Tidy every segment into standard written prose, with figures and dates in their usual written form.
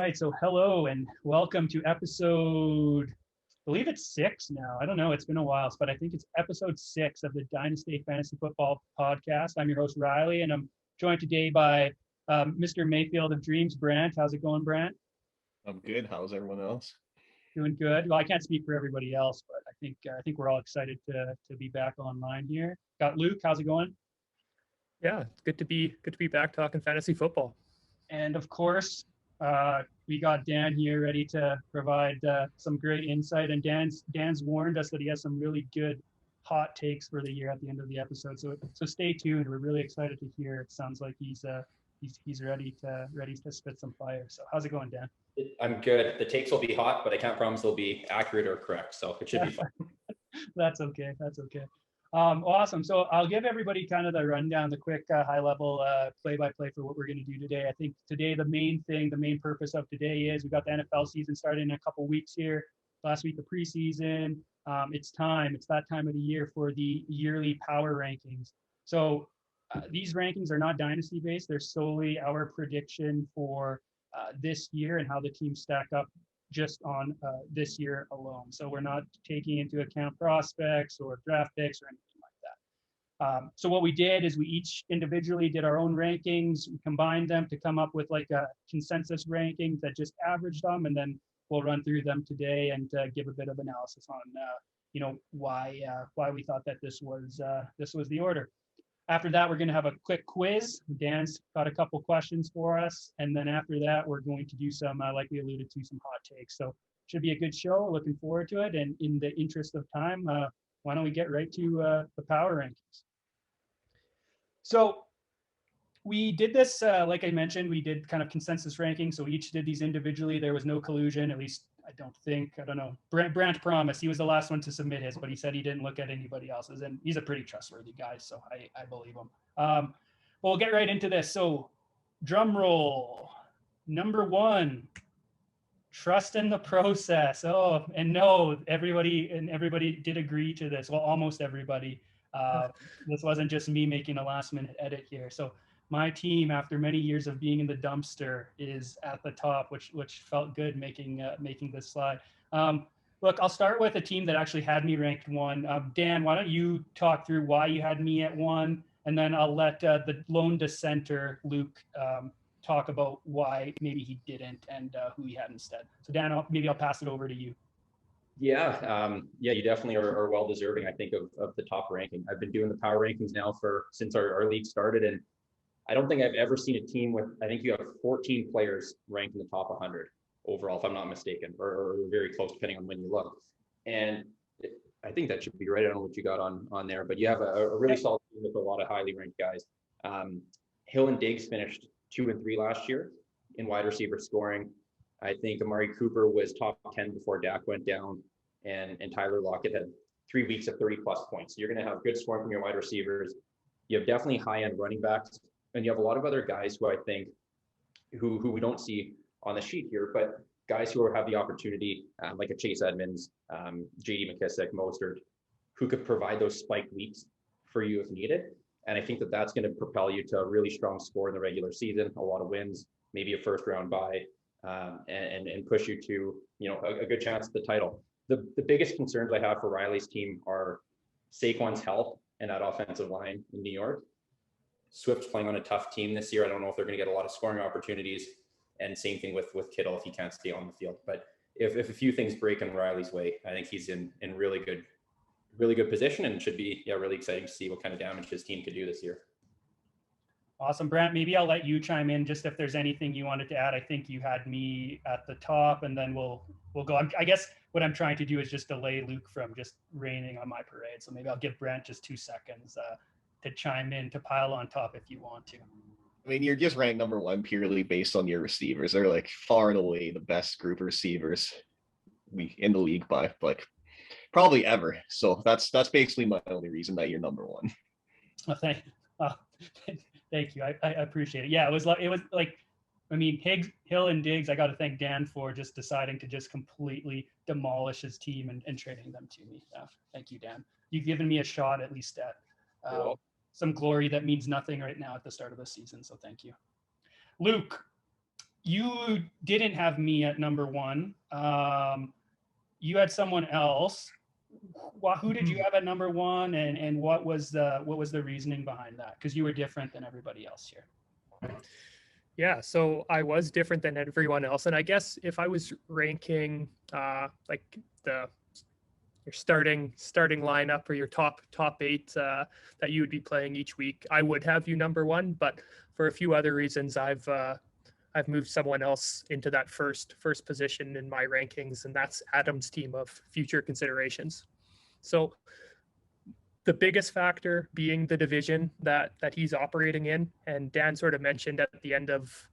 right, so hello and welcome to episode, I believe it's 6 now. I don't know, it's been a while, but I think it's episode 6 of the Dynast-eh Fantasy Football Podcast. I'm your host, Riley, and I'm joined today by Mr. Mayfield of Dreams, Brant. How's it going, Brant? I'm good. How's everyone else? Doing good. Well, I can't speak for everybody else, but I think we're all excited to be back online here. Got Luke. How's it going? Yeah, it's good to be back talking fantasy football. And of course, we got Dan here ready to provide some great insight. And Dan's warned us that he has some really good hot takes for the year at the end of the episode. So stay tuned. We're really excited to hear. It sounds like he's ready to spit some fire. So how's it going, Dan? I'm good. The takes will be hot, but I can't promise they'll be accurate or correct. So it should be fun. That's okay. Awesome. So I'll give everybody kind of the rundown, the quick high-level play-by-play for what we're going to do today. I think today the main purpose of today is we got the NFL season starting in a couple weeks here. Last week of preseason. It's that time of the year for the yearly power rankings. So these rankings are not dynasty based. They're solely our prediction for this year and how the teams stack up just on this year alone. So we're not taking into account prospects or draft picks or anything like that. So what we did is we each individually did our own rankings, we combined them to come up with like a consensus rankings that just averaged them, and then we'll run through them today and give a bit of analysis on why we thought that this was the order. After that, we're going to have a quick quiz. Dan's got a couple questions for us. And then after that, we're going to do some, like we alluded to, some hot takes. So should be a good show. Looking forward to it. And in the interest of time, why don't we get right to the power rankings? So we did this, like I mentioned, we did kind of consensus rankings. So we each did these individually. There was no collusion, at least I don't know. Brant promised. He was the last one to submit his, but he said he didn't look at anybody else's, and he's a pretty trustworthy guy, so I believe him. Well, we'll get right into this. So, drum roll. Number 1, trust in the process. Oh, and no, everybody did agree to this. Well, almost everybody. This wasn't just me making a last-minute edit here. So, my team, after many years of being in the dumpster, is at the top, which felt good making this slide. Look, I'll start with a team that actually had me ranked 1. Dan, why don't you talk through why you had me at 1, and then I'll let the lone dissenter, Luke, talk about why maybe he didn't and who he had instead. So Dan, I'll pass it over to you. Yeah, you definitely are well deserving, I think, of the top ranking. I've been doing the power rankings now since our league started, and I don't think I've ever seen a team with, I think you have 14 players ranked in the top 100 overall, if I'm not mistaken, or very close, depending on when you look. And I think that should be right. I don't know what you got on there, but you have a really solid team with a lot of highly ranked guys. Hill and Diggs finished 2 and 3 last year in wide receiver scoring. I think Amari Cooper was top 10 before Dak went down, and Tyler Lockett had 3 weeks of 30 plus points. So you're going to have good scoring from your wide receivers. You have definitely high end running backs. And you have a lot of other guys who I think who we don't see on the sheet here, but guys who have the opportunity, like a Chase Edmonds, J.D. McKissick, Mostert, who could provide those spike weeks for you if needed. And I think that's going to propel you to a really strong score in the regular season, a lot of wins, maybe a first round bye, and push you to a good chance at the title. The biggest concerns I have for Riley's team are Saquon's health and that offensive line in New York. Swift's playing on a tough team this year. I don't know if they're going to get a lot of scoring opportunities, and same thing with Kittle if he can't stay on the field. But if a few things break in Riley's way, I think he's in really good position, and should be really exciting to see what kind of damage his team could do this year. Awesome, Brant. Maybe I'll let you chime in just if there's anything you wanted to add. I think you had me at the top, and then we'll go. I guess what I'm trying to do is just delay Luke from just raining on my parade. So maybe I'll give Brant just 2 seconds to chime in, to pile on top if you want to. I mean, you're just ranked number 1 purely based on your receivers. They're like far and away the best group of receivers in the league by like probably ever. So that's basically my only reason that you're number 1. Well, thank you. I appreciate it. Yeah, it was like I mean, Hill and Diggs, I got to thank Dan for just deciding to just completely demolish his team and trading them to me. Thank you, Dan. You've given me a shot at least at some glory that means nothing right now at the start of the season. So thank you. Luke, you didn't have me at number one. You had someone else. Who did you have at number one, and what was the reasoning behind that? Because you were different than everybody else here. Yeah, so I was different than everyone else, and I guess if I was ranking like your starting lineup or your top eight that you would be playing each week, I would have you number one. But for a few other reasons, I've moved someone else into that first position in my rankings, and that's Adam's team of future considerations. So the biggest factor being the division that he's operating in, and Dan sort of mentioned at the end of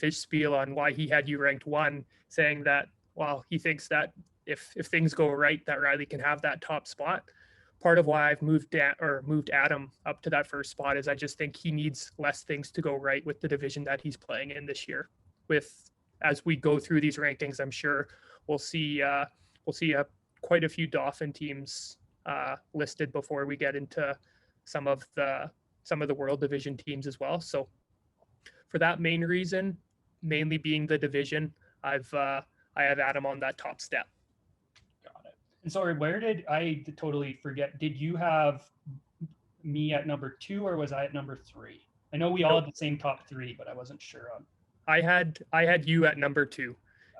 his spiel on why he had you ranked one, saying that he thinks that if things go right, that Riley can have that top spot. Part of why I've moved Adam up to that first spot is I just think he needs less things to go right with the division that he's playing in this year. As we go through these rankings, I'm sure we'll see quite a few Dauphin teams listed before we get into some of the World Division teams as well. So for that main reason, mainly being the division, I have Adam on that top step. Got it. And sorry, where did I totally forget? Did you have me at number two, or was I at number three? I know we all had the same top three, but I wasn't sure on. I had you at number two,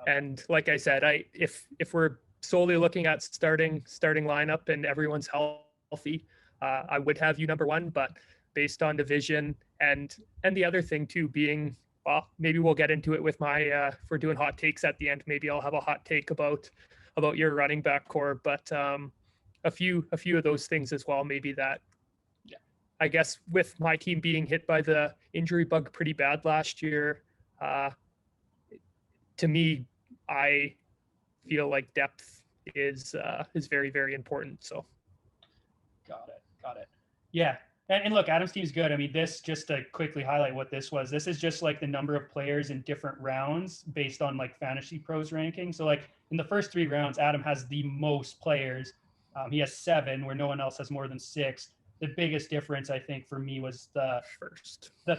and like I said, if we're solely looking at starting lineup and everyone's healthy, I would have you number one. But based on division and the other thing too being, well, maybe we'll get into it with my if we're doing hot takes at the end. Maybe I'll have a hot take about your running back core, but a few of those things as well. Maybe that. Yeah. I guess with my team being hit by the injury bug pretty bad last year, to me, I feel like depth is very, very important. So. Got it. Yeah. And look, Adam's team is good. I mean, this, just to quickly highlight what this is just like the number of players in different rounds based on like Fantasy Pros ranking. So like in the first 3 rounds, Adam has the most players. He has 7, where no one else has more than 6. The biggest difference, I think, for me was the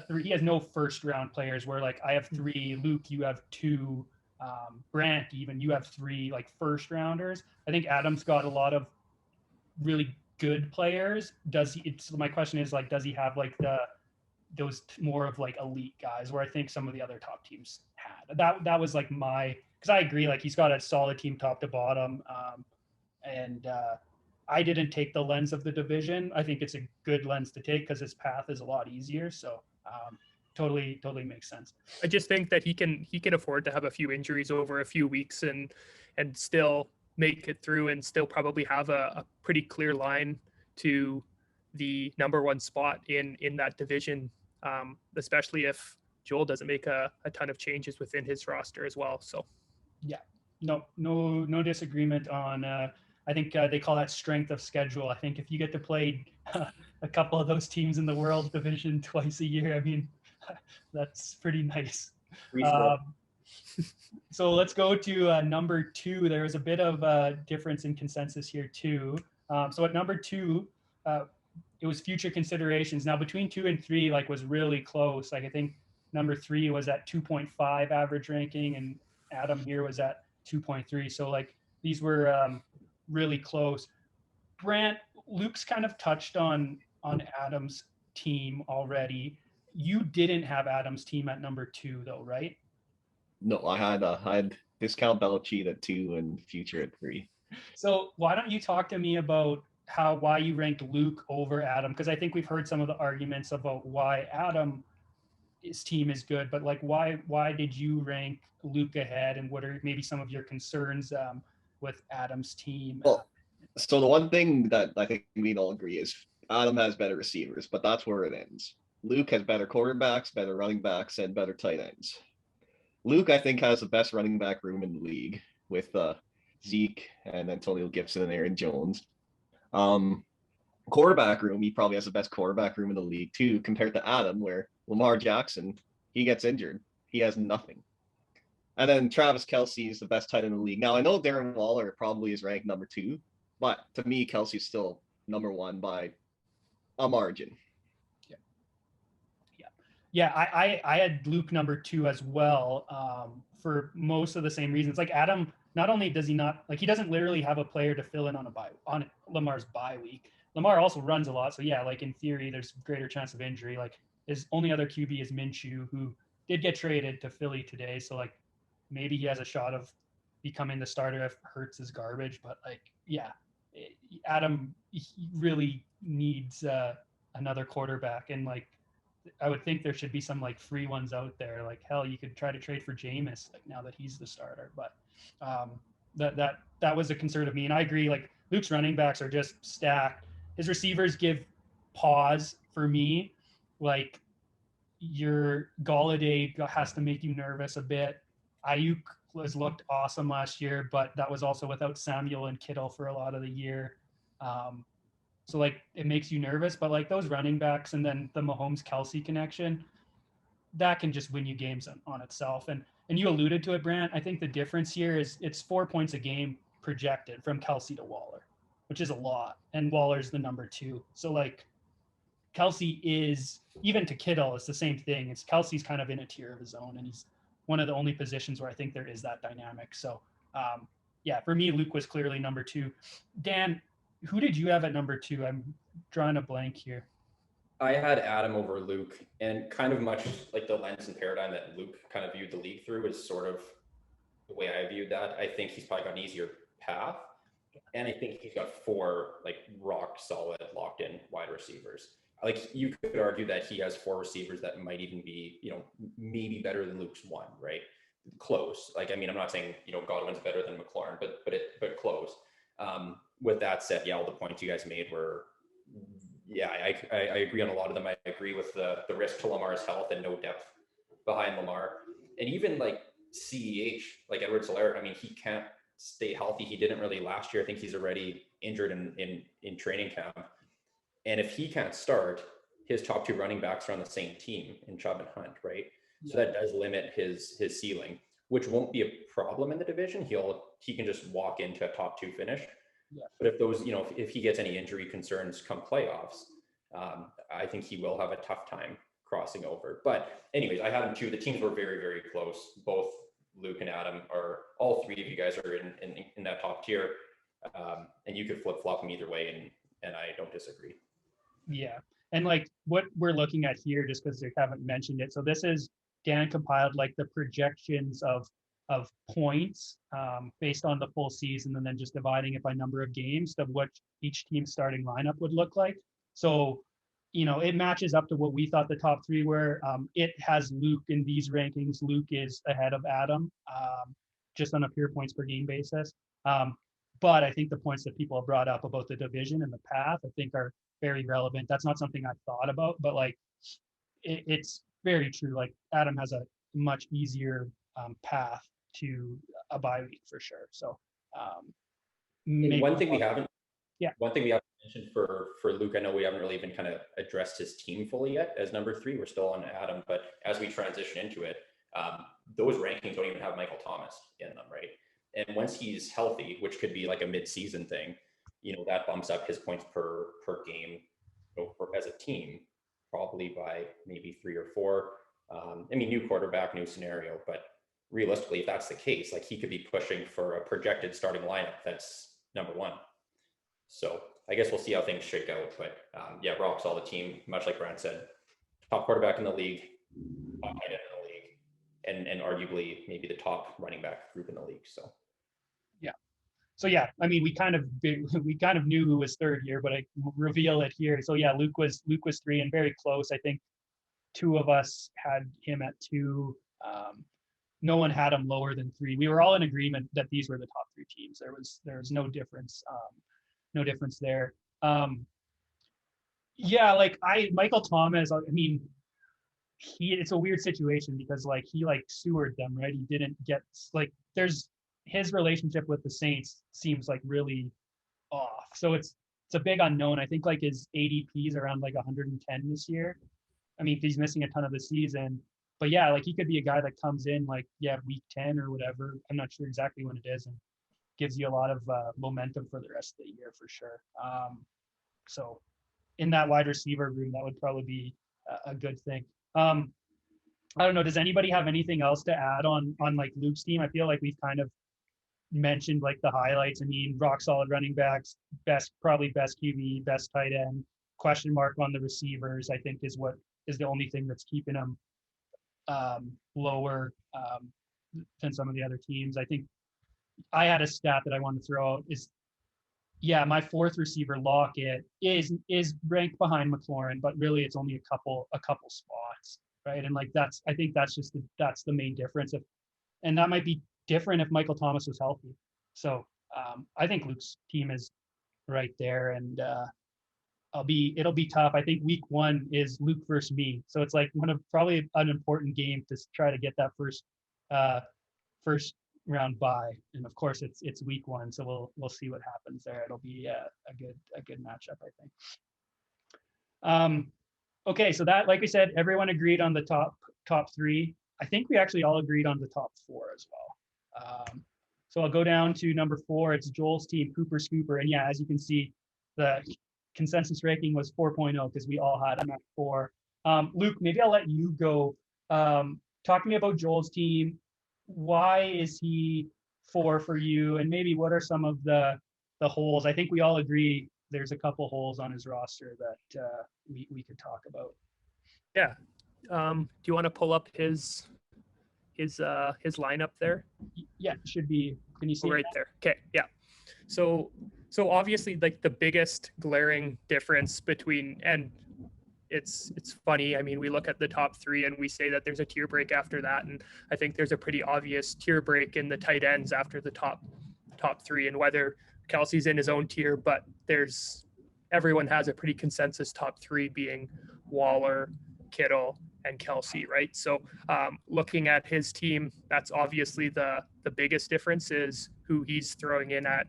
3. He has no first round players, where like I have 3, Luke, you have 2, Brant, even you have 3 like first rounders. I think Adam's got a lot of really good players. My question is like, does he have like those more of like elite guys, where I think some of the other top teams had? That was like because I agree, like he's got a solid team top to bottom, and I didn't take the lens of the division. I think it's a good lens to take because his path is a lot easier. So totally makes sense. I just think that he can afford to have a few injuries over a few weeks and still make it through, and still probably have a pretty clear line to the number one spot in that division, especially if Joel doesn't make a ton of changes within his roster as well. So yeah, no disagreement on I think they call that strength of schedule. I think if you get to play a couple of those teams in the World Division twice a year, I mean, that's pretty nice. So let's go to number 2. There was a bit of a difference in consensus here too. So at number 2, it was future considerations. Now between 2 and 3, like, was really close. Like I think number 3 was at 2.5 average ranking, and Adam here was at 2.3. So like these were really close. Brant, Luke's kind of touched on Adam's team already. You didn't have Adam's team at number 2 though, right? No, I had Discount Belichick at 2 and Future at 3. So why don't you talk to me about why you ranked Luke over Adam? Because I think we've heard some of the arguments about why his team is good, but like why did you rank Luke ahead, and what are maybe some of your concerns with Adam's team? Well, so the one thing that I think we'd all agree is Adam has better receivers, but that's where it ends. Luke has better quarterbacks, better running backs, and better tight ends. Luke, I think, has the best running back room in the league with Zeke and Antonio Gibson and Aaron Jones. Quarterback room, he probably has the best quarterback room in the league too, compared to Adam, where Lamar Jackson, he gets injured. He has nothing. And then Travis Kelce is the best tight end in the league. Now, I know Darren Waller probably is ranked number 2, but to me, Kelce's still number 1 by a margin. Yeah, I had Luke number 2 as well, for most of the same reasons. Like Adam, not only does he not like he doesn't literally have a player to fill in on Lamar's bye week. Lamar also runs a lot, so yeah, like in theory, there's greater chance of injury. Like his only other QB is Minshew, who did get traded to Philly today, so like maybe he has a shot of becoming the starter if Hurts is garbage. But like, yeah, Adam he really needs another quarterback, and like I would think there should be some like free ones out there. Like hell, you could try to trade for Jameis like now that he's the starter. But um, that was a concern of me, and I agree. Like Luke's running backs are just stacked. His receivers give pause for me. Like your Galladay has to make you nervous a bit. Ayuk was looked awesome last year, but that was also without Samuel and Kittle for a lot of the year. Um, so like it makes you nervous, but like those running backs and then the Mahomes Kelsey connection, that can just win you games on itself. And you alluded to it, Brant. I think the difference here is it's 4 points a game projected from Kelsey to Waller, which is a lot. And Waller's the number 2. So like Kelsey is even to Kittle, it's the same thing. It's Kelsey's kind of in a tier of his own, and he's one of the only positions where I think there is that dynamic. So yeah, for me, Luke was clearly number 2. Dan, who did you have at number 2? I'm drawing a blank here. I had Adam over Luke, and kind of much like the lens and paradigm that Luke kind of viewed the league through is sort of the way I viewed that. I think he's probably got an easier path, and I think he's got 4 like rock solid locked in wide receivers. Like you could argue that he has 4 receivers that might even be, maybe better than Luke's 1, right? Close. Like, I mean, I'm not saying, Godwin's better than McLaurin, but close. With that said, yeah, all the points you guys made were, yeah, I agree on a lot of them. I agree with the risk to Lamar's health and no depth behind Lamar. And even like CEH, like Edwards-Helaire, I mean, he can't stay healthy. He didn't really last year. I think he's already injured in training camp. And if he can't start, his top 2 running backs are on the same team in Chubb and Hunt, right? Yeah. So that does limit his ceiling, which won't be a problem in the division. He can just walk into a top 2 finish. Yeah. But if those, if he gets any injury concerns come playoffs, I think he will have a tough time crossing over. But anyways, I had him 2. The teams were very, very close. Both Luke and Adam all 3 of you guys are in that top tier. And you could flip flop them either way. And I don't disagree. Yeah. And like what we're looking at here, just because they haven't mentioned it. So this is Dan compiled like the projections of points based on the full season, and then just dividing it by number of games of what each team's starting lineup would look like. So, it matches up to what we thought the top 3 were. It has Luke in these rankings. Luke is ahead of Adam, just on a pure points per game basis. But I think the points that people have brought up about the division and the path, I think are very relevant. That's not something I thought about, but like it's very true. Like Adam has a much easier path to a bye week for sure. So one thing we haven't mentioned for Luke, I know we haven't really even kind of addressed his team fully yet as number 3. We're still on Adam, but as we transition into it, those rankings don't even have Michael Thomas in them, right? And once he's healthy, which could be like a mid-season thing, that bumps up his points per game as a team, probably by maybe 3 or 4. I mean, new quarterback, new scenario, but realistically, if that's the case, like he could be pushing for a projected starting lineup that's number 1. So I guess we'll see how things shake out. But yeah, rocks all the team, much like Brant said, top quarterback in the league, top tight end in the league, and arguably maybe the top running back group in the league. So yeah, I mean, we kind of knew who was 3rd here, but I reveal it here. So yeah, Luke was 3 and very close. I think 2 of us had him at 2. No one had him lower than 3. We were all in agreement that these were the top 3 teams. There was no difference, there. Yeah, like Michael Thomas. I mean, it's a weird situation because like he like sewered them, right? He didn't get like his relationship with the Saints seems like really off. So it's a big unknown. I think like his ADP is around like 110 this year. I mean, he's missing a ton of the season, but yeah, like he could be a guy that comes in like, week 10 or whatever. I'm not sure exactly when it is, and gives you a lot of momentum for the rest of the year for sure. So in that wide receiver room, that would probably be a good thing. I don't know. Does anybody have anything else to add on like Luke's team? I feel like we've kind of mentioned like the highlights. I mean, rock solid running backs, probably best QB, best tight end. Question mark on the receivers, I think, is the only thing that's keeping them lower than some of the other teams. I think I had a stat that I want to throw out is, yeah, my fourth receiver Lockett is ranked behind McLaurin, but really it's only a couple spots, right? And like I think that's the main difference. And that might be different if Michael Thomas was healthy. So I think Luke's team is right there, and it'll be tough. I think week 1 is Luke versus me, so it's like probably an important game to try to get that first round bye. And of course it's week 1, so we'll see what happens there. It'll be a good matchup, I think. Okay, so that, like we said, everyone agreed on the top 3. I think we actually all agreed on the top 4 as well. So I'll go down to number 4. It's Joel's team, Cooper Scooper. And yeah, as you can see, the consensus ranking was 4.0 because we all had him at 4. Luke, maybe I'll let you go. Talk to me about Joel's team. Why is he 4 for you? And maybe what are some of the holes? I think we all agree there's a couple holes on his roster that we could talk about. Yeah. Do you want to pull up his lineup there? Yeah, it should be. Can you see right there? Okay, yeah. So obviously, like, the biggest glaring difference between, and it's funny. I mean, we look at the top 3 and we say that there's a tier break after that, and I think there's a pretty obvious tier break in the tight ends after the top 3, and whether Kelsey's in his own tier, but everyone has a pretty consensus top 3 being Waller, Kittle, and Kelsey, right? So looking at his team, that's obviously the biggest difference is who he's throwing in at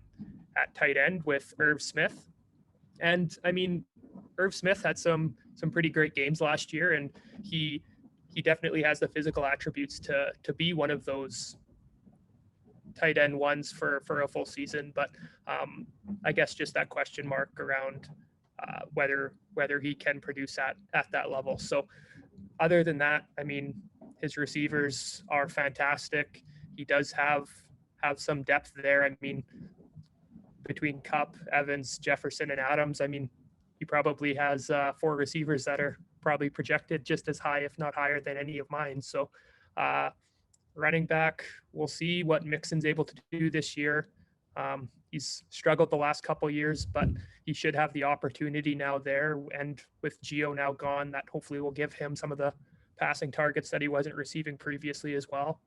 tight end with Irv Smith. And I mean, Irv Smith had some pretty great games last year, and he definitely has the physical attributes to be one of those tight end ones for a full season. But I guess just that question mark around whether he can produce at that level. So other than that, I mean, his receivers are fantastic. He does have some depth there. I mean, between Kupp, Evans, Jefferson, and Adams, I mean, he probably has 4 receivers that are probably projected just as high, if not higher, than any of mine. So running back, we'll see what Mixon's able to do this year. He's struggled the last couple years, but he should have the opportunity now there. And with Gio now gone, that hopefully will give him some of the passing targets that he wasn't receiving previously as well.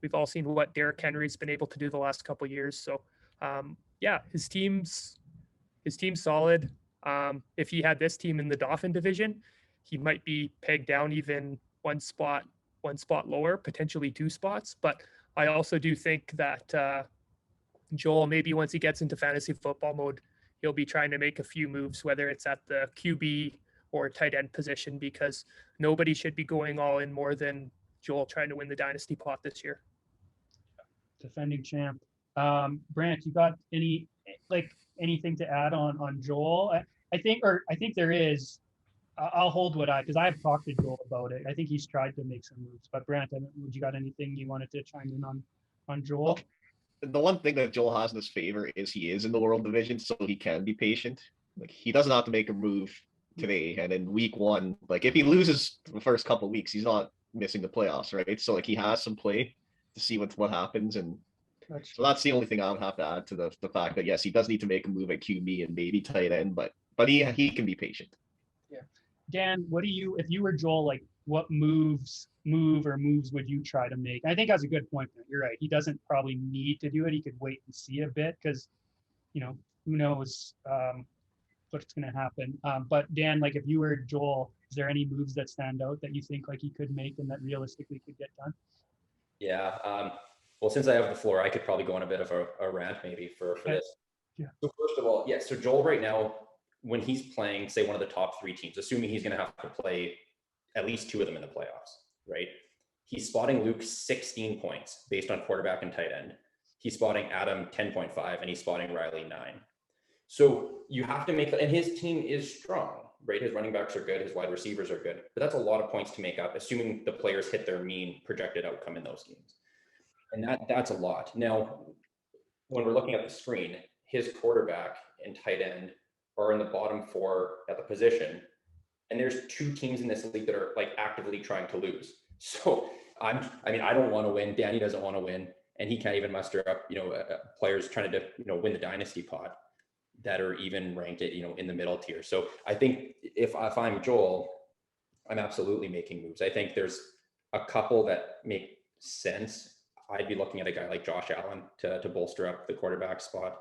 We've all seen what Derrick Henry's been able to do the last couple years. So yeah, his team's solid. If he had this team in the Dauphin division, he might be pegged down even one spot lower, potentially 2 spots. But I also do think that Joel, maybe once he gets into fantasy football mode, he'll be trying to make a few moves, whether it's at the QB or tight end position, because nobody should be going all in more than Joel trying to win the dynasty pot this year. Defending champ. Brant, you got anything to add on Joel? I think there is. I'll hold because I've talked to Joel about it. I think he's tried to make some moves. But Brant, would you got anything you wanted to chime in on Joel? Well, the one thing that Joel has in his favor is he is in the World Division, so he can be patient. Like, he doesn't have to make a move today, and in week 1, like, if he loses the first couple of weeks, he's not missing the playoffs, right? So like, he has some play to see what happens, and so that's the only thing I would have to add to the fact that yes, he does need to make a move at QB and maybe tight end, but he can be patient. Yeah, Dan, if you were Joel, like, what moves would you try to make? I think that's a good point. You're right. He doesn't probably need to do it. He could wait and see a bit because, who knows what's going to happen. But Dan, like, if you were Joel, is there any moves that stand out that you think like he could make and that realistically could get done? Yeah. Well, since I have the floor, I could probably go on a bit of a rant maybe for this. Yeah. So first of all, so Joel right now, when he's playing, say, one of the top 3 teams, assuming he's going to have to play at least 2 of them in the playoffs, right? He's spotting Luke 16 points based on quarterback and tight end. He's spotting Adam 10.5, and he's spotting Riley 9. So you have to make, and his team is strong. right? His running backs are good, his wide receivers are good, but that's a lot of points to make up, assuming the players hit their mean projected outcome in those games. And that's a lot. Now, when we're looking at the screen, his quarterback and tight end are in the bottom 4 at the position. And there's 2 teams in this league that are like actively trying to lose. So I don't want to win. Danny doesn't want to win. And he can't even muster up, players trying to, win the dynasty pot that are even ranked at, in the middle tier. So I think if I'm Joel, I'm absolutely making moves. I think there's a couple that make sense. I'd be looking at a guy like Josh Allen to bolster up the quarterback spot.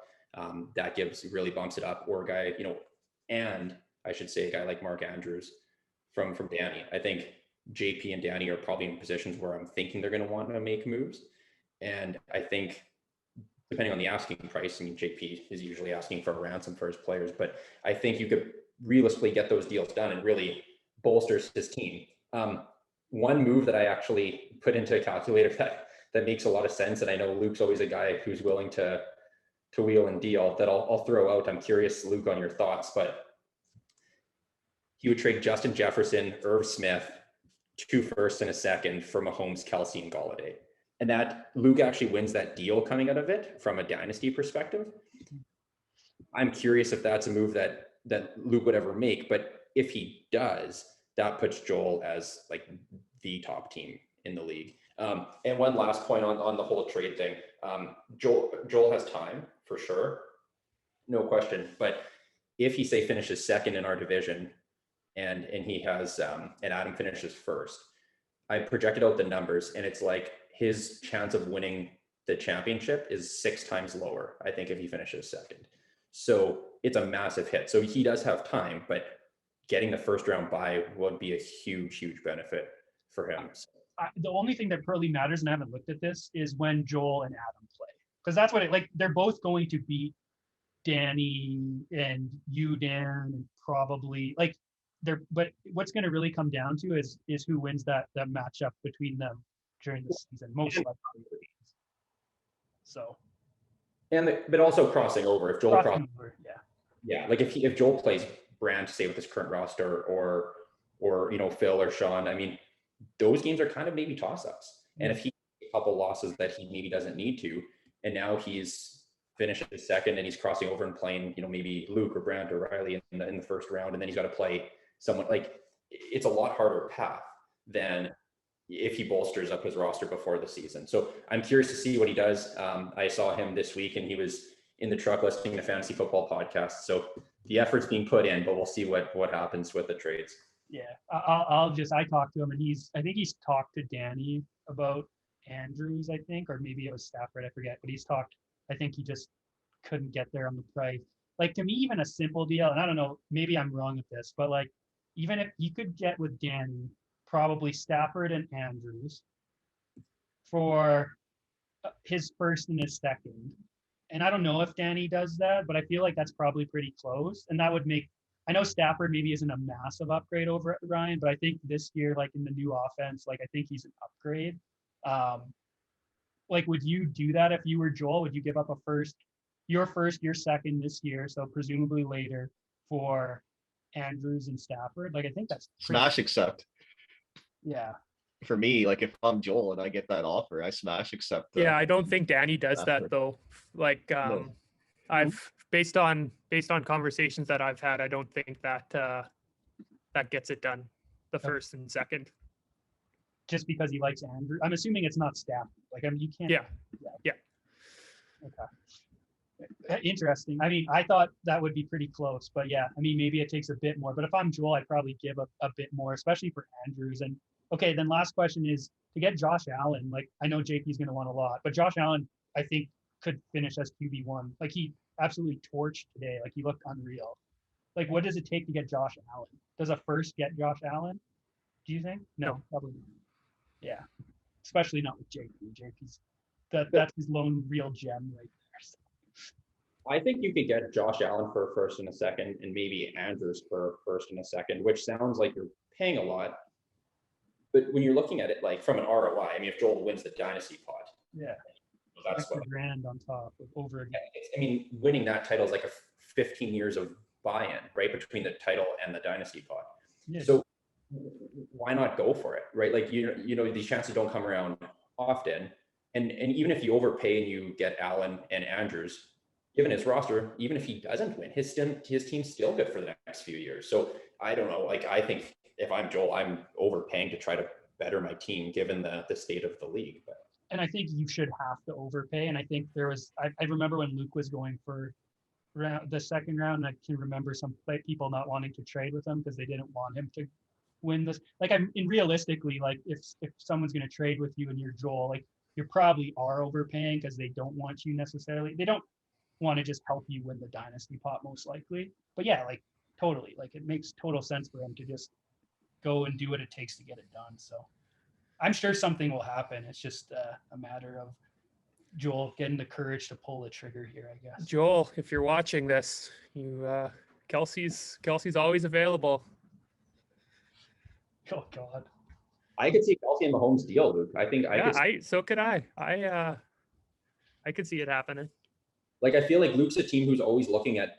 That really bumps it up, or a guy, and I should say a guy like Mark Andrews from Danny. I think JP and Danny are probably in positions where I'm thinking they're going to want to make moves. And I think depending on the asking price, JP is usually asking for a ransom for his players, but I think you could realistically get those deals done and really bolsters his team. One move that I actually put into a calculator that makes a lot of sense, and I know Luke's always a guy who's willing to wheel and deal, that I'll throw out. I'm curious, Luke, on your thoughts, but he would trade Justin Jefferson, Irv Smith, 2 firsts and a second for Mahomes, Kelsey, and Golladay. And that Luke actually wins that deal coming out of it from a dynasty perspective. I'm curious if that's a move that Luke would ever make, but if he does, that puts Joel as like the top team in the league. And one last point on the whole trade thing. Joel has time for sure, no question. But if he finishes second in our division, and he has and Adam finishes first, I projected out the numbers, and it's like his chance of winning the championship is 6 times lower, I think, if he finishes second. So it's a massive hit. So he does have time, but getting the first round bye would be a huge benefit for him. The only thing that probably matters, and I haven't looked at this, is when Joel and Adam play, because that's what they're both going to beat Danny and you, Dan, and probably but what's going to really come down to is who wins that matchup between them during the season, most likely. So, but also crossing over, if Joel crosses over, like if Joel plays Brant, say with his current roster, or Phil or Sean, those games are kind of maybe toss-ups. And if he has a couple losses that he maybe doesn't need to, and now he's finished second and he's crossing over and playing, maybe Luke or Brant or Riley in the first round, and then he's got to play someone, it's a lot harder path than if he bolsters up his roster before the season. So I'm curious to see what he does. I saw him this week, and he was in the truck listening to Fantasy Football Podcast. So the effort's being put in, but we'll see what happens with the trades. Yeah, I talked to him, and I think he's talked to Danny about Andrews, I think, or maybe it was Stafford, I forget, but I think he just couldn't get there on the price. To me, even a simple deal, and I don't know, maybe I'm wrong with this, but even if you could get with Danny, probably Stafford and Andrews for his first and his second. And I don't know if Danny does that, but I feel like that's probably pretty close. And that would make, I know Stafford maybe isn't a massive upgrade over at Ryan, but I think this year, in the new offense, I think he's an upgrade. Would you do that if you were Joel? Would you give up your first, your second this year, so presumably later, for Andrews and Stafford? I think that's smash accept. Yeah. For me, if I'm Joel and I get that offer, I smash accept. I don't think Danny does Stafford. that though. No. I've based on conversations that I've had, I don't think that that gets it done, the first and second. Just because he likes Andrew, I'm assuming it's not Stafford. You can't. Yeah. Okay. Interesting. I thought that would be pretty close, but maybe it takes a bit more. But if I'm Joel, I'd probably give a bit more, especially for Andrews. And okay, then last question is to get Josh Allen. I know JP's going to want a lot, but Josh Allen, I think, could finish as QB1. He absolutely torched today. He looked unreal. What does it take to get Josh Allen? Does a first get Josh Allen? Do you think? No, probably not. Yeah, especially not with JP. JP's that's his lone real gem right there. So. I think you could get Josh Allen for a first and a second, and maybe Andrews for a first and a second, which sounds like you're paying a lot. But when you're looking at it from an ROI, if Joel wins the dynasty pot, that's what grand on top of over again. Winning that title is 15 years of buy-in, right, between the title and the dynasty pot. Yeah. So why not go for it, right? Like, you know, these chances don't come around often. And even if you overpay and you get Allen and Andrews, given his roster, even if he doesn't win, his team's still good for the next few years. So I don't know. Like, I think if I'm Joel, I'm overpaying to try to better my team given the state of the league. But And I think you should have to overpay. And I think there was, I remember when Luke was going for the second round, I can remember some people not wanting to trade with him because they didn't want him to win this. Like, realistically, like if someone's going to trade with you and you're Joel, like you probably are overpaying because they don't want you necessarily. They don't want to just help you win the dynasty pot most likely. But yeah, like totally, like it makes total sense for him to just go and do what it takes to get it done. So I'm sure something will happen. It's just a matter of Joel getting the courage to pull the trigger here, I guess. Joel, if you're watching this, Kelsey's always available. Oh God. I could see Kelsey and Mahomes deal, Luke. I think So could I. I could see it happening. Like, I feel like Luke's a team who's always looking at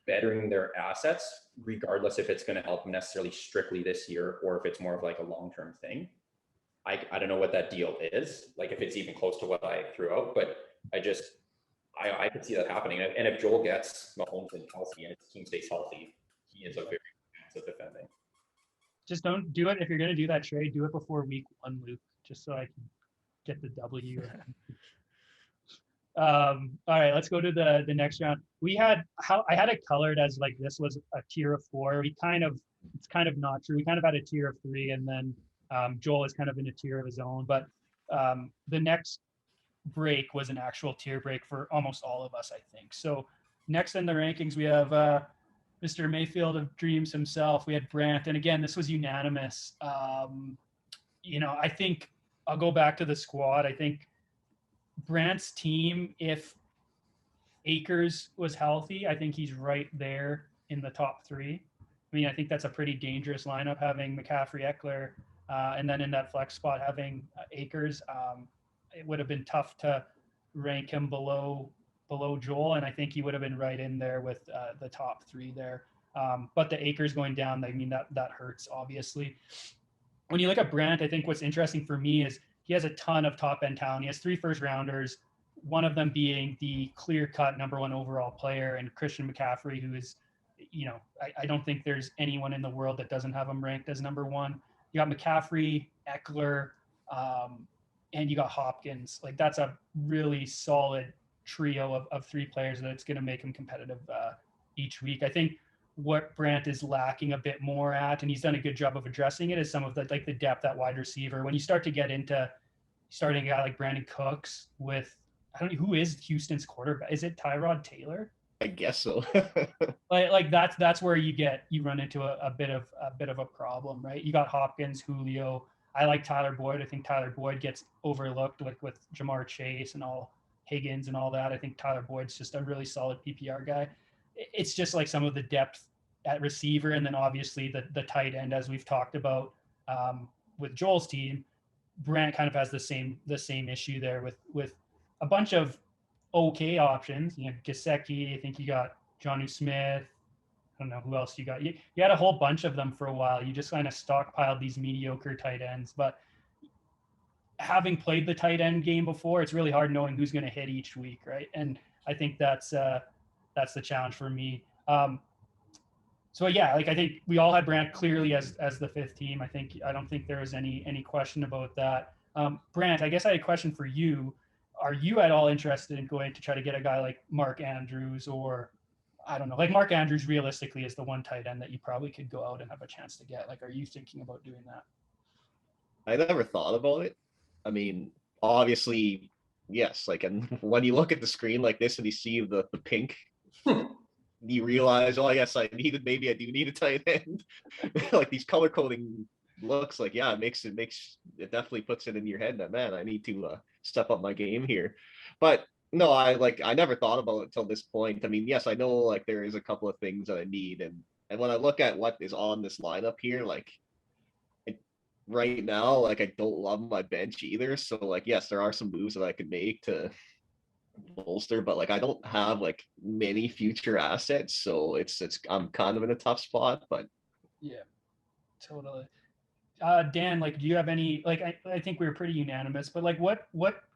bettering their assets, regardless if it's going to help them necessarily strictly this year or if it's more of like a long-term thing. I don't know what that deal is, like if it's even close to what I threw out, but I could see that happening. And if Joel gets Mahomes and Kelsey and his team stays healthy, he is a very good chance of defending. Just don't do it. If you're going to do that trade, do it before week 1, Luke, just so I can get the W. All right, let's go to the next round. I had it colored as like this was a tier of 4. It's kind of not true. We kind of had a tier of 3, and then Joel is kind of in a tier of his own. But the next break was an actual tier break for almost all of us, I think. So next in the rankings, we have Mr. Mayfield of Dreams himself. We had Brant, and again, this was unanimous. I think I'll go back to the squad. I think Brant's team, if Akers was healthy, I think he's right there in the top 3. I mean, I think that's a pretty dangerous lineup, having McCaffrey, Eckler, and then in that flex spot having Akers. It would have been tough to rank him below Joel, and I think he would have been right in there with the top 3 there. But the Akers going down, I mean, that hurts, obviously. When you look at Brant, I think what's interesting for me is he has a ton of top-end talent. He has 3 first-rounders, one of them being the clear-cut number 1 overall player, and Christian McCaffrey, who is, I don't think there's anyone in the world that doesn't have him ranked as number 1. You got McCaffrey, Eckler, and you got Hopkins. Like, that's a really solid trio of 3 players that's going to make him competitive each week. I think what Brant is lacking a bit more at, and he's done a good job of addressing it, is some of the depth at wide receiver. When you start to get into starting a guy like Brandon Cooks with, I don't know, who is Houston's quarterback? Is it Tyrod Taylor? I guess so. like that's where you run into a bit of a problem, right? You got Hopkins, Julio. I like Tyler Boyd. I think Tyler Boyd gets overlooked with Jamar Chase and all Higgins and all that. I think Tyler Boyd's just a really solid PPR guy. It's just like some of the depth at receiver, and then obviously the tight end, as we've talked about with Joel's team. Brant kind of has the same issue there with a bunch of okay options. Gesicki, I think you got Jonnu Smith. I don't know who else you got. You had a whole bunch of them for a while. You just kind of stockpiled these mediocre tight ends. But having played the tight end game before, it's really hard knowing who's going to hit each week, right? And I think that's the challenge for me. So yeah, I think we all had Brant clearly as the 5th team. I don't think there was any question about that. Brant, I guess I had a question for you. Are you at all interested in going to try to get a guy like Mark Andrews, or I don't know, like Mark Andrews realistically is the one tight end that you probably could go out and have a chance to get? Like, are you thinking about doing that? I never thought about it. I mean, obviously, yes. Like, and when you look at the screen like this and you see the pink, you realize, oh, yes, maybe I do need a tight end. Like, these color coding looks like, yeah, it definitely puts it in your head that, man, I need to step up my game here. But no, I never thought about it till this point. I mean, yes, I know like there is a couple of things that I need, and when I look at what is on this lineup here, like right now, like I don't love my bench either. So like, yes, there are some moves that I could make to bolster, but like I don't have like many future assets, so it's I'm kind of in a tough spot. But Yeah, totally. Dan, like, do you have any, like, I think we were pretty unanimous, but like, what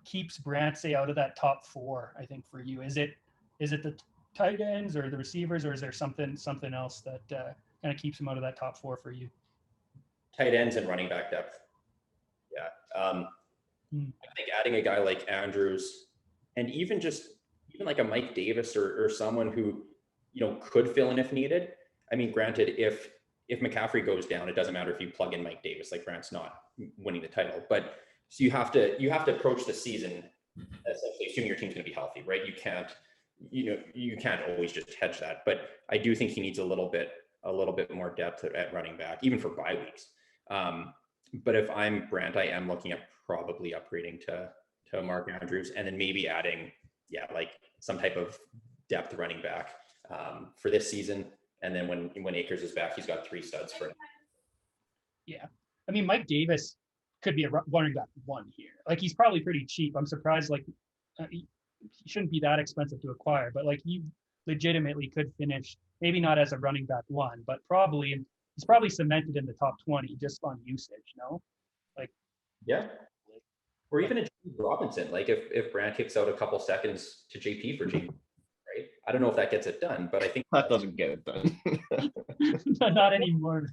keeps Brant, say, out of that top four? I think for you, is it the tight ends or the receivers, or is there something else that kind of keeps him out of that top four for you? Tight ends and running back depth. Yeah. I think adding a guy like Andrews and even like a Mike Davis or someone who, could fill in if needed. I mean, granted, if McCaffrey goes down, it doesn't matter if you plug in Mike Davis, like Brant's not winning the title. But so you have to approach the season essentially assuming your team's going to be healthy, right? You can't always just hedge that. But I do think he needs a little bit more depth at running back, even for bye weeks. But if I'm Brant, I am looking at probably upgrading to Mark Andrews and then maybe adding, like some type of depth running back for this season. And then when Akers is back, he's got 3 studs for him. Yeah, I mean, Mike Davis could be a running back one here. Like, he's probably pretty cheap. I'm surprised. Like, he shouldn't be that expensive to acquire, but like, he legitimately could finish, maybe not as a running back one, but he's probably cemented in the top 20 just on usage. No, like, yeah. Or even a James Robinson, like if Brant kicks out a couple seconds to JP for James, right? I don't know if that gets it done, but I think that doesn't get it done. not anymore.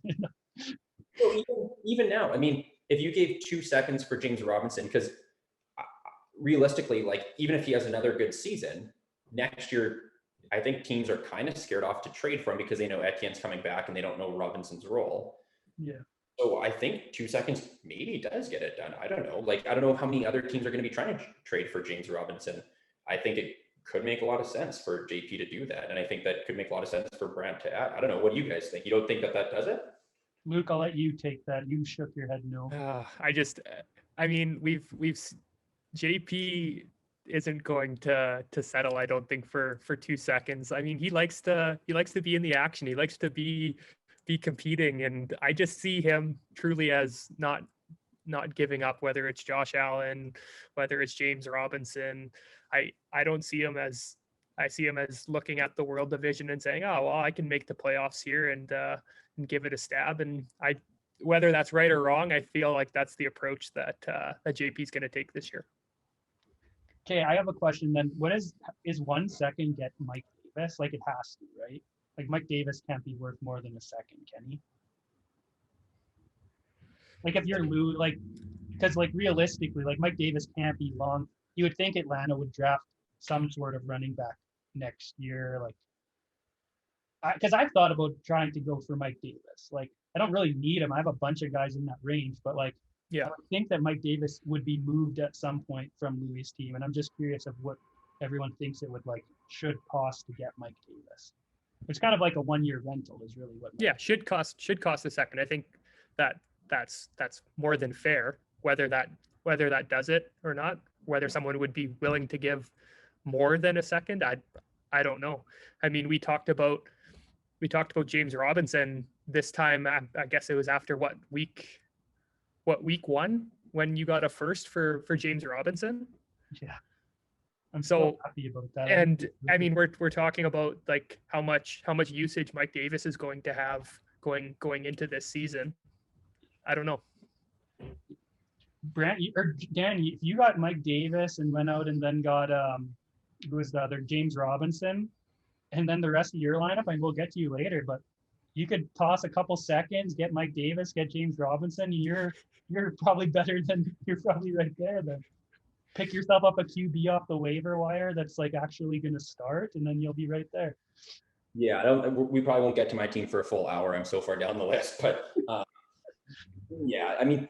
So even now, I mean, if you gave 2 seconds for James Robinson, because realistically, like even if he has another good season next year, I think teams are kind of scared off to trade for him because they know Etienne's coming back and they don't know Robinson's role. Yeah. So I think 2 seconds maybe does get it done. I don't know. Like, I don't know how many other teams are going to be trying to trade for James Robinson. I think it could make a lot of sense for JP to do that. And I think that could make a lot of sense for Brant to add. I don't know. What do you guys think? You don't think that does it? Luke, I'll let you take that. You shook your head no. I mean, we've JP isn't going to settle, I don't think, for 2 seconds. I mean, he likes to be in the action. He likes to be competing, and I just see him truly as not giving up, whether it's Josh Allen, whether it's James Robinson. I don't see him as, I see him as looking at the World Division and saying, oh well, I can make the playoffs here and give it a stab. And whether that's right or wrong, I feel like that's the approach that JP is going to take this year. Okay, I have a question then. What is 1 second get Mike Davis? Like, it has to, right? Like, Mike Davis can't be worth more than a second, can he? Like, if you're like, because like realistically, like Mike Davis can't be long. You would think Atlanta would draft some sort of running back next year, like, because I've thought about trying to go for Mike Davis. Like, I don't really need him. I have a bunch of guys in that range, but like, yeah, I think that Mike Davis would be moved at some point from Louis' team, and I'm just curious of what everyone thinks it would should cost to get Mike Davis. It's kind of like a 1-year rental is really what. Should cost a second. I think that's more than fair. Whether that does it or not, whether someone would be willing to give more than a second, I don't know. I mean, we talked about James Robinson this time. I guess it was after week 1 when you got a first for James Robinson. Yeah, I'm so happy about that. And I mean, we're talking about like how much usage Mike Davis is going to have going into this season. I don't know. Brant or Dan, if you got Mike Davis and went out and then got who was the other, James Robinson, and then the rest of your lineup, and we'll get to you later, but you could toss a couple seconds, get Mike Davis, get James Robinson. You're probably you're probably right there. Then pick yourself up a QB off the waiver wire that's like actually going to start, and then you'll be right there. Yeah, we probably won't get to my team for a full hour. I'm so far down the list, but yeah, I mean,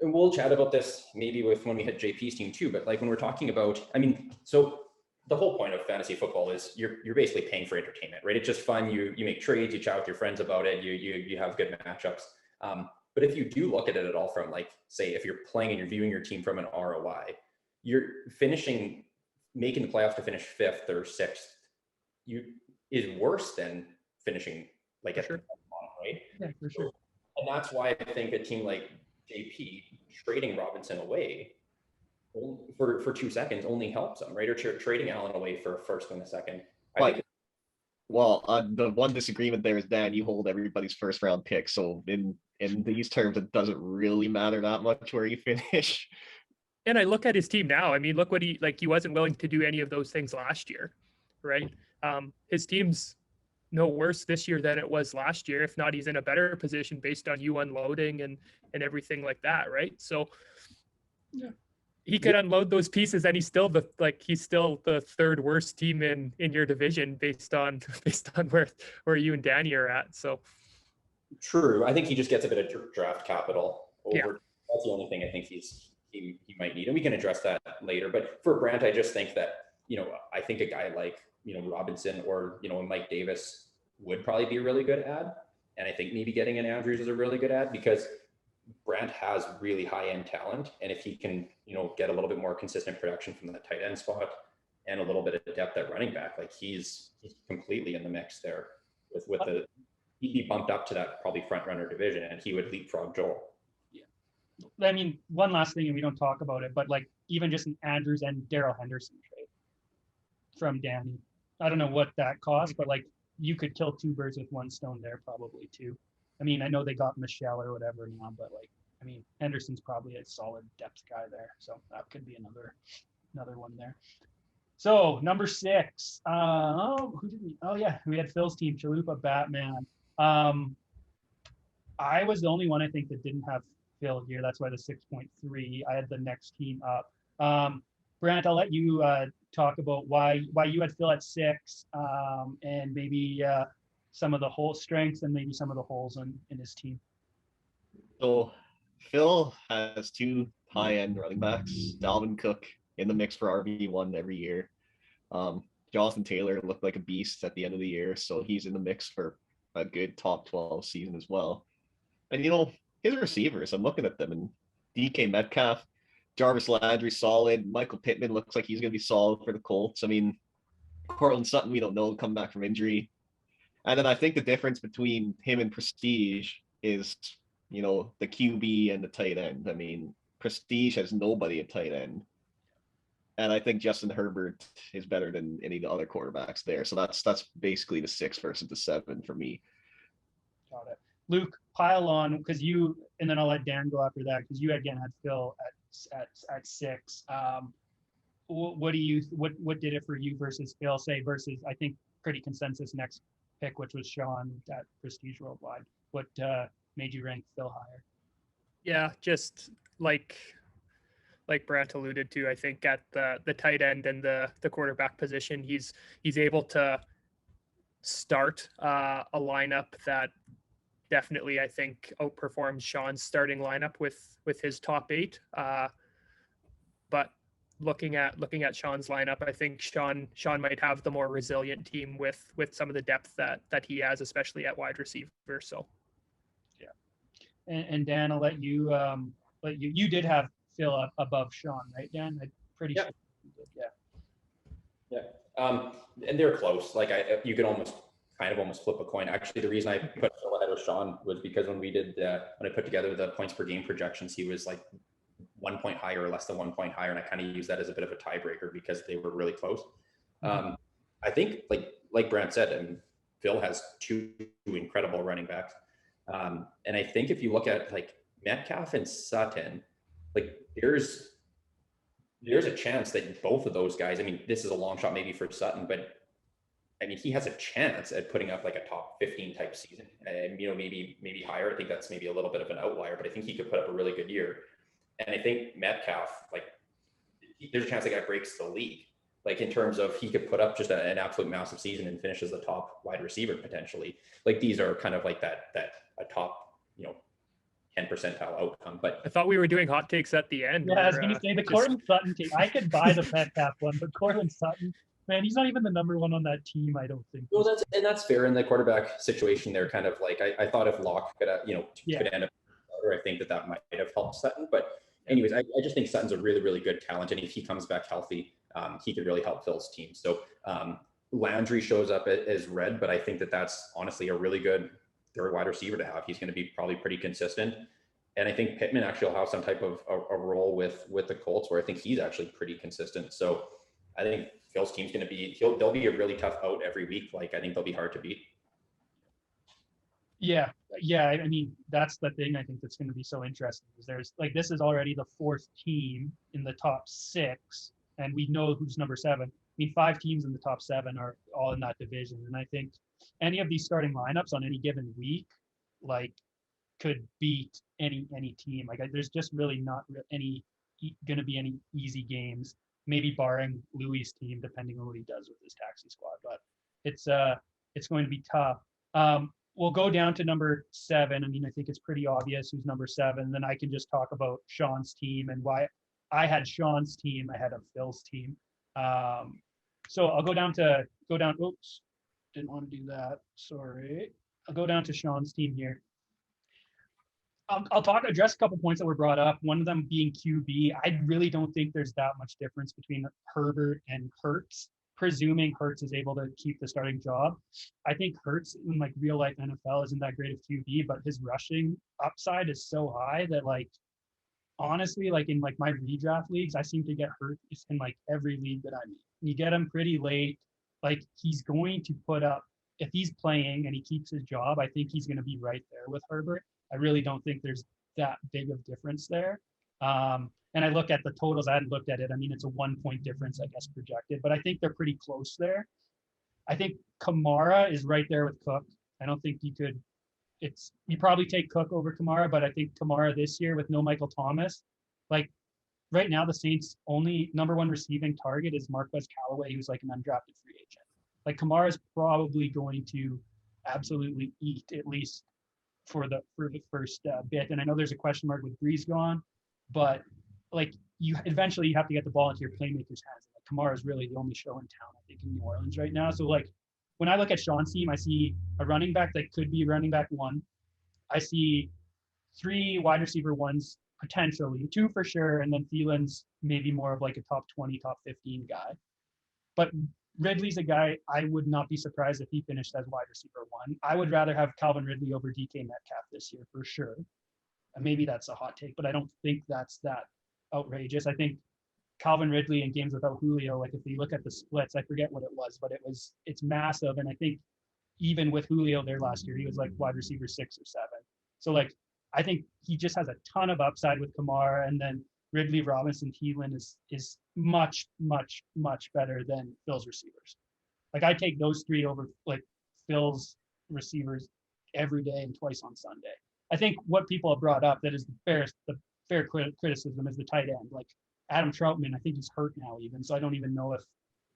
we'll chat about this maybe when we hit JP's team too. But like when we're talking about, I mean, so the whole point of fantasy football is you're basically paying for entertainment, right? It's just fun. You make trades, you chat with your friends about it, you have good matchups. But if you do look at it at all from like, say, if you're playing and you're viewing your team from an ROI, you're making the playoffs to finish 5th or 6th, is worse than finishing like at the bottom, right? Yeah, for sure. And that's why I think a team like JP trading Robinson away for 2 seconds only helps them, right? Or trading Allen away for a first and a second. But, well, the one disagreement there is, Dan, you hold everybody's first round pick. So in these terms, it doesn't really matter that much where you finish. And I look at his team now. I mean, look what he wasn't willing to do any of those things last year, right? His team's no worse this year than it was last year. If not, he's in a better position based on you unloading and everything like that, right? So yeah, he could unload those pieces, and he's still the third worst team in your division based on where you and Danny are at. So true. I think he just gets a bit of draft capital over. Yeah. That's the only thing I think he might need, and we can address that later. But for Brant, I just think that, I think a guy like, Robinson or, Mike Davis would probably be a really good ad. And I think maybe getting an Andrews is a really good ad, because Brant has really high end talent. And if he can, get a little bit more consistent production from the tight end spot and a little bit of depth at running back, like he's completely in the mix there he'd be bumped up to that probably front runner division, and he would leapfrog Joel. I mean, one last thing, and we don't talk about it, but like even just an Andrews and Darrell Henderson trade from Danny. I don't know what that cost, but like you could kill two birds with one stone there probably too. I mean, I know they got Michelle or whatever now, but like, I mean, Henderson's probably a solid depth guy there. So that could be another one there. So number 6, who did we? Oh yeah, we had Phil's team, Chalupa, Batman. I was the only one I think that didn't have Phil here. That's why the 6.3. I had the next team up. Brant, I'll let you talk about why you had Phil at 6, and maybe some of the hole strengths and maybe some of the holes in his team. So Phil has 2 high-end running backs, Dalvin Cook in the mix for RB1 every year. Jonathan Taylor looked like a beast at the end of the year, so he's in the mix for a good top 12 season as well. And his receivers, I'm looking at them, and DK Metcalf, Jarvis Landry, solid. Michael Pittman looks like he's going to be solid for the Colts. I mean, Cortland Sutton, we don't know, come back from injury. And then I think the difference between him and Prestige is, the QB and the tight end. I mean, Prestige has nobody at tight end. And I think Justin Herbert is better than any of the other quarterbacks there. So that's basically the 6 versus the 7 for me. Got it. Luke, pile on, because and then I'll let Dan go after that, because you again had Phil at 6. What did it for you versus Phil, versus I think pretty consensus next pick, which was Sean at Prestige Worldwide? What made you rank Phil higher? Yeah, just like Brant alluded to, I think at the tight end and the quarterback position, he's able to start a lineup that definitely, I think, outperforms Sean's starting lineup with his top 8. But looking at Sean's lineup, I think Sean might have the more resilient team with some of the depth that he has, especially at wide receiver. So yeah. And Dan, I'll let you you did have Phil up above Sean, right, Dan? I'm pretty sure you did. Yeah. And they're close. Like you could almost flip a coin. Actually, the reason I put Phil ahead of Sean was because when I put together the points per game projections, he was like 1 point higher or less than 1 point higher, and I kind of used that as a bit of a tiebreaker because they were really close. Mm-hmm. I think like Brant said, and Phil has 2 incredible running backs, and I think if you look at like Metcalf and Sutton, like there's a chance that both of those guys, I mean, this is a long shot maybe for Sutton, but I mean, he has a chance at putting up like a top 15 type season, and maybe higher. I think that's maybe a little bit of an outlier, but I think he could put up a really good year. And I think Metcalf, like, there's a chance the guy breaks the league, like in terms of he could put up just an absolute massive season and finish as the top wide receiver potentially. Like these are kind of like a top 10 percentile outcome. But I thought we were doing hot takes at the end. Yeah, I was going to say the Cortland Sutton take. I could buy the Metcalf one, but Cortland Sutton, man, he's not even the number 1 on that team, I don't think. Well, that's fair in the quarterback situation. They're kind of like I thought if Locke could end up, or I think that might have helped Sutton. But anyways, I just think Sutton's a really, really good talent, and if he comes back healthy, he could really help Phil's team. So Landry shows up as red, but I think that's honestly a really good third wide receiver to have. He's going to be probably pretty consistent. And I think Pittman actually will have some type of a role with the Colts, where I think he's actually pretty consistent. So I think Phil's team's going to be, they'll be a really tough out every week. Like, I think they'll be hard to beat. Yeah, yeah. I mean, that's the thing I think that's going to be so interesting is there's like, this is already the fourth team in the top 6, and we know who's number 7. I mean, 5 teams in the top 7 are all in that division. And I think any of these starting lineups on any given week, like, could beat any team. Like, there's just really not any going to be any easy games, maybe barring Louis' team, depending on what he does with his taxi squad. But it's going to be tough. We'll go down to number 7. I mean, I think it's pretty obvious who's number 7. Then I can just talk about Sean's team and why I had Sean's team ahead of Phil's team. So I'll go down. Oops, didn't want to do that. Sorry. I'll go down to Sean's team here. I'll address a couple points that were brought up. One of them being QB. I really don't think there's that much difference between Herbert and Hurts, presuming Hurts is able to keep the starting job. I think Hurts in like real life NFL isn't that great of QB, but his rushing upside is so high that, like, honestly, like in like my redraft leagues, I seem to get Hurts in like every league that I'm in. You get him pretty late. Like, he's going to put up, if he's playing and he keeps his job, I think he's going to be right there with Herbert. I really don't think there's that big of difference there. And I look at the totals. I hadn't looked at it. I mean, it's a 1-point difference, I guess, projected, but I think they're pretty close there. I think Kamara is right there with Cook. I don't think you probably take Cook over Kamara, but I think Kamara this year with no Michael Thomas, like right now, the Saints' only number 1 receiving target is Marquez Callaway, who's like an undrafted free agent. Like, Kamara is probably going to absolutely eat, at least for the first bit. And I know there's a question mark with Breeze gone, but like, you eventually have to get the ball into your playmakers' hands. Like, Kamara is really the only show in town, I think, in New Orleans right now. So like, when I look at Sean's team, I see a running back that could be running back 1. I see 3 wide receiver 1s potentially, 2 for sure, and then Thielen's maybe more of like a top 20, top 15 guy. But Ridley's a guy I would not be surprised if he finished as wide receiver 1. I would rather have Calvin Ridley over DK Metcalf this year for sure. And maybe that's a hot take, but I don't think that's that outrageous. I think Calvin Ridley in games without Julio, like if you look at the splits, I forget what it was, but it's massive. And I think even with Julio there last year, he was like wide receiver 6 or 7. So like, I think he just has a ton of upside with Kamara, and then Ridley, Robinson, Thielen is much, much, much better than Phil's receivers. Like, I take those 3 over like Phil's receivers every day and twice on Sunday. I think what people have brought up that is the fair criticism is the tight end. Like, Adam Troutman, I think he's hurt now even, so I don't even know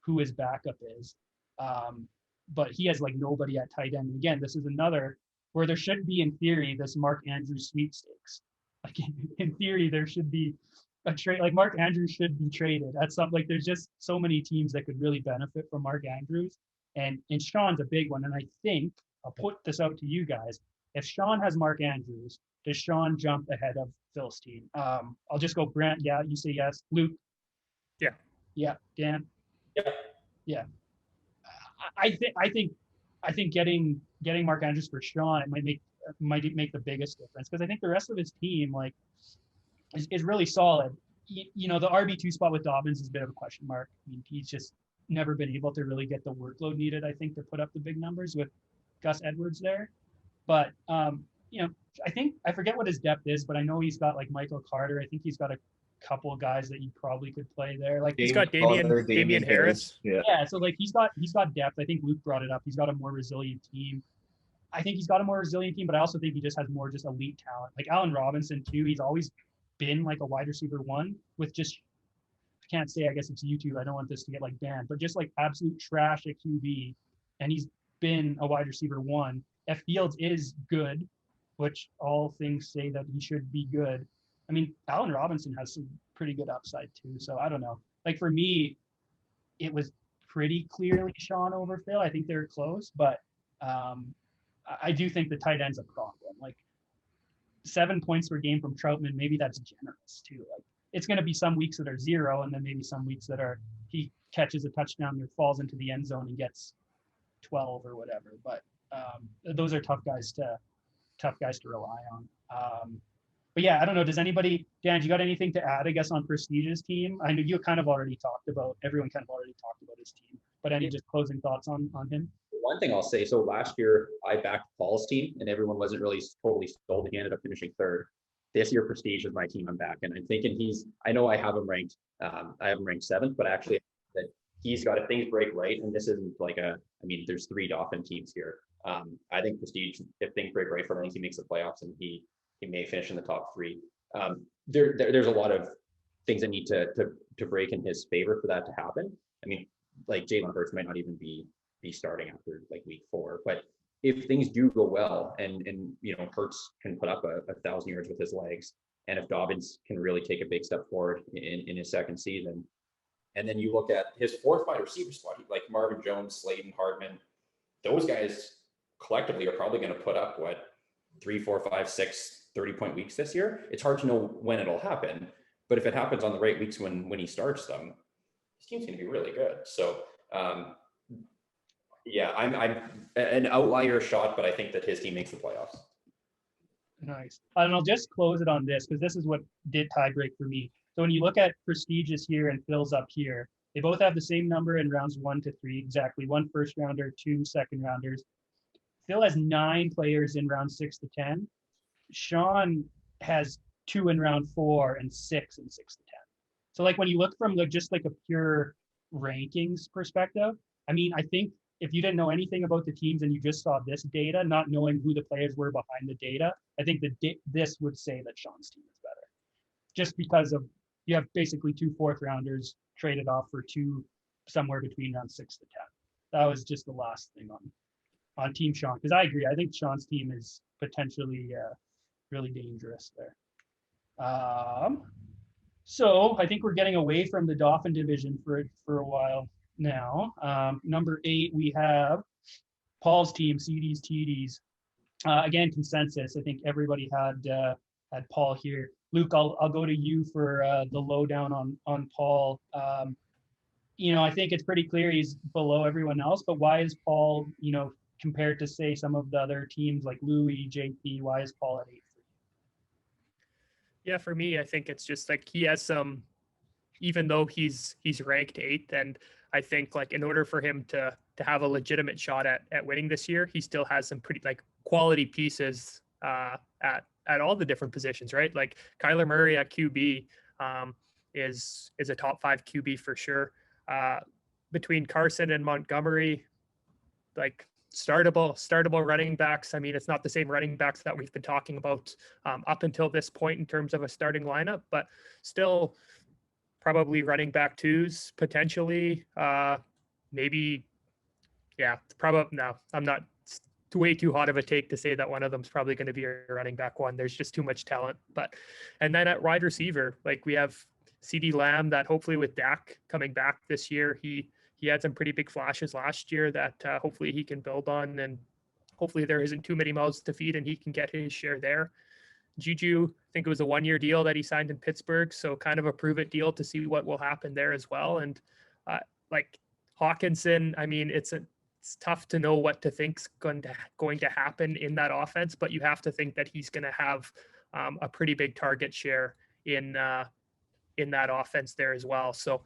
who his backup is. But he has like nobody at tight end. And again, this is another where there should be, in theory, this Mark Andrews sweepstakes. Like, in theory, there should be a trade. Like, Mark Andrews should be traded at some, like, there's just so many teams that could really benefit from Mark Andrews. And Sean's a big one. And I think I'll put this out to you guys. If Sean has Mark Andrews, does Sean jump ahead of Phil's team? I'll just go Brant. Yeah, you say yes. Luke. Yeah. Yeah. Dan. Yeah. Yeah. I think getting Mark Andrews for Sean, it might make the biggest difference, because I think the rest of his team like is really solid. You know, the RB2 spot with Dobbins is a bit of a question mark. I mean, he's just never been able to really get the workload needed, I think, to put up the big numbers with Gus Edwards there. But you know, I forget what his depth is, but I know he's got like Michael Carter. I think he's got a couple of guys that you probably could play there. Like, he's got Damian Harris. Yeah. So like, he's got depth. I think Luke brought it up. He's got a more resilient team. I think he's got a more resilient team, but I also think he just has more just elite talent. Like Allen Robinson too. He's always been like a wide receiver 1 with just, I can't say, I guess it's YouTube. I don't want this to get like banned, but just like absolute trash at QB. And he's been a wide receiver 1. F Fields is good, which all things say that he should be good. I mean, Allen Robinson has some pretty good upside too. So I don't know. Like, for me, it was pretty clearly Sean over Phil. I think they were close, but I do think the tight end's a problem. Like, 7 points per game from Troutman, maybe that's generous too. Like, it's going to be some weeks that are 0, and then maybe some weeks that are he catches a touchdown or falls into the end zone and gets 12 or whatever. But those are tough guys to rely on. but yeah, I don't know. Does anybody, Dan, you got anything to add, I guess, on Prestige's team? I know you kind of already talked about, everyone kind of already talked about his team, but any just closing thoughts on him? One thing I'll say, so last year I backed Paul's team and everyone wasn't really totally sold. He ended up finishing third. This year Prestige is my team I'm back. And I'm thinking I know I have him ranked, I have him ranked 7th, but actually that he's got, if things break right, and this isn't like there's 3 Dauphin teams here. I think Prestige, if things break right for him, I think he makes the playoffs and he may finish in the top 3. There's a lot of things that need to break in his favor for that to happen. I mean, like Jalen Hurts might not even be starting after like week 4, but if things do go well and Hurts can put up 1,000 yards with his legs, and if Dobbins can really take a big step forward in his second season, and then you look at his 4th wide receiver squad, like Marvin Jones, Slayton, Hardman, those guys collectively are probably going to put up 3, 4, 5, 6 30-point weeks this year. It's hard to know when it'll happen, but if it happens on the right weeks when he starts them, his team's going to be really good. So yeah, I'm an outlier shot, but I think that his team makes the playoffs. Nice. And I'll just close it on this, because this is what did tie break for me. So when you look at Prestigious here and Phil's up here, they both have the same number in rounds 1 to 3, exactly. 1 first rounder, 2 second rounders. Phil has 9 players in round 6 to 10. Sean has 2 in round 4 and 6 in 6 to 10. So like when you look from just like a pure rankings perspective, I mean, I think if you didn't know anything about the teams and you just saw this data, not knowing who the players were behind the data, I think that this would say that Sean's team is better. Just because of, you have basically 2 4th rounders traded off for 2 somewhere between round 6 to 10. That was just the last thing on Team Sean, because I agree. I think Sean's team is potentially really dangerous there. So I think we're getting away from the Dauphin division for a while now. Number 8, we have Paul's team, CDs, TDs. Again, consensus. I think everybody had Paul here. Luke, I'll go to you for the lowdown on Paul. I think it's pretty clear he's below everyone else, but why is Paul, compared to say some of the other teams like Louis, JP, why is Paul at 8? Yeah, for me, I think it's just like he has some, even though he's ranked 8th, and I think like in order for him to have a legitimate shot at winning this year, he still has some pretty like quality pieces at all the different positions, right? Like Kyler Murray at QB is a top 5 QB for sure. Between Carson and Montgomery, like startable running backs. I mean, it's not the same running backs that we've been talking about up until this point in terms of a starting lineup, but still probably running back 2s potentially. Maybe, yeah, probably no. I'm not. It's way too hot of a take to say that one of them's probably going to be a running back 1. There's just too much talent. And then at wide receiver, like we have CeeDee Lamb that hopefully with Dak coming back this year, he had some pretty big flashes last year that hopefully he can build on, and hopefully there isn't too many mouths to feed and he can get his share there. Juju, I think it was a 1-year deal that he signed in Pittsburgh, so kind of a prove it deal to see what will happen there as well. And like Hawkinson, I mean, it's tough to know what to think's going to happen in that offense, but you have to think that he's going to have a pretty big target share in that offense there as well. So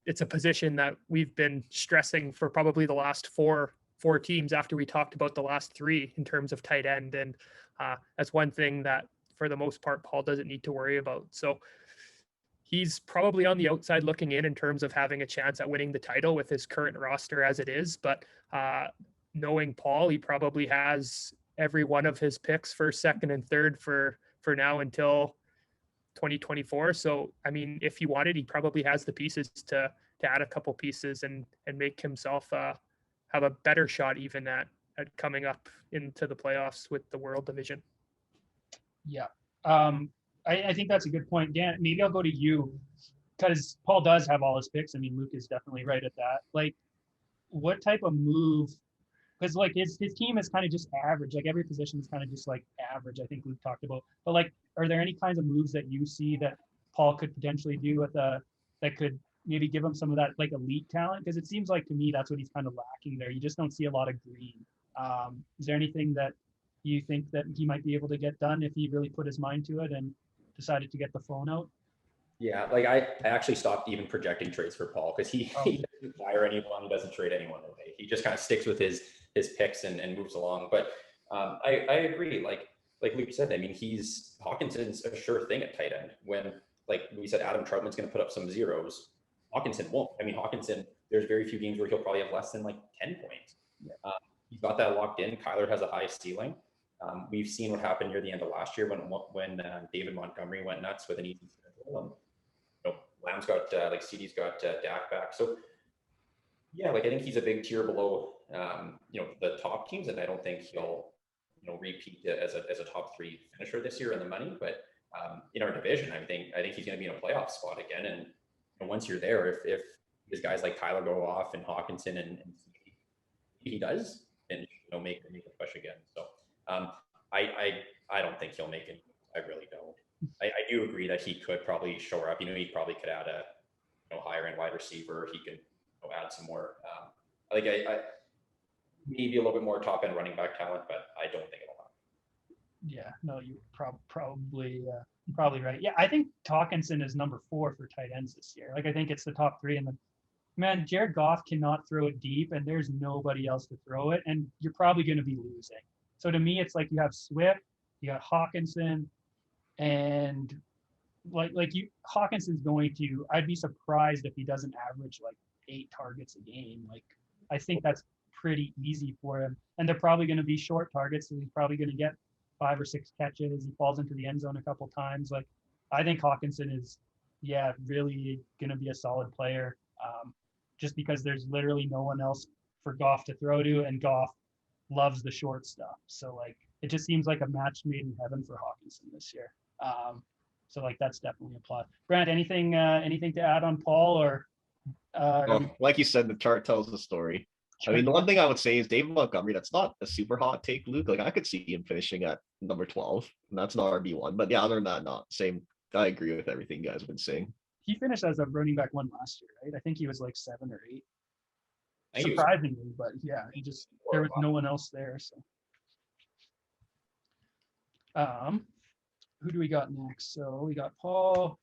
it's a position that we've been stressing for probably the last four teams after we talked about the last 3 in terms of tight end. And that's one thing that for the most part, Paul doesn't need to worry about. So he's probably on the outside looking in terms of having a chance at winning the title with his current roster as it is. But knowing Paul, he probably has every one of his picks first, second, and third for now until 2024. So, I mean, if he wanted, he probably has the pieces to add a couple pieces and make himself have a better shot even at coming up into the playoffs with the World Division. Yeah. I think that's a good point. Dan, maybe I'll go to you because Paul does have all his picks. I mean, Luke is definitely right at that. Like, what type of move? Because like his team is kind of just average. Like every position is kind of just like average. I think we've talked about. But like, are there any kinds of moves that you see that Paul could potentially do with that could maybe give him some of that like elite talent? Because it seems like to me that's what he's kind of lacking there. You just don't see a lot of green. Is there anything that you think that he might be able to get done if he really put his mind to it and decided to get the phone out? Yeah, like I actually stopped even projecting trades for Paul because he doesn't fire anyone, he doesn't trade anyone away. He just kind of sticks with his picks and moves along. But I agree. Like Luke said, I mean, Hawkinson's a sure thing at tight end. When, like we said, Adam Troutman's going to put up some zeros, Hawkinson won't. I mean, Hawkinson, there's very few games where he'll probably have less than like 10 points. He's got that locked in. Kyler has a high ceiling. We've seen what happened near the end of last year when David Montgomery went nuts with an easy schedule. Lamb's got CD's got Dak back. So yeah, like I think he's a big tier below the top teams, and I don't think he'll repeat as a top 3 finisher this year in the money. But in our division, I think he's going to be in a playoff spot again. And once you're there, if these guys like Kyler go off and Hawkinson and he does, and make a push again. So I don't think he'll make it. I really don't. I do agree that he could probably shore up. He probably could add a higher end wide receiver. He could add some more. I maybe a little bit more top end running back talent, but I don't think it'll happen. Yeah, no, you probably right. Yeah, I think Hawkinson is number 4 for tight ends this year. Like I think it's the top 3, and man, Jared Goff cannot throw it deep, and there's nobody else to throw it, and you're probably going to be losing. So to me, it's like you have Swift, you got Hawkinson. And Hawkinson's going to, I'd be surprised if he doesn't average like 8 targets a game. Like, I think that's pretty easy for him. And they're probably going to be short targets. So he's probably going to get 5 or 6 catches. He falls into the end zone a couple times. Like, I think Hawkinson is, really going to be a solid player. Just because there's literally no one else for Goff to throw to, and Goff loves the short stuff. So like, it just seems like a match made in heaven for Hawkinson this year. So like that's definitely a plus. Brant, anything to add on Paul or? Like you said, the chart tells the story. Sure. I mean, the one thing I would say is David Montgomery. That's not a super hot take, Luke. Like I could see him finishing at number 12, and that's not RB1. But yeah, other than that, not same. I agree with everything you guys have been saying. He finished as a running back 1 last year, right? I think he was like 7 or 8. Surprisingly, but yeah, there was no one else there. So, who do we got next? So we got Paul.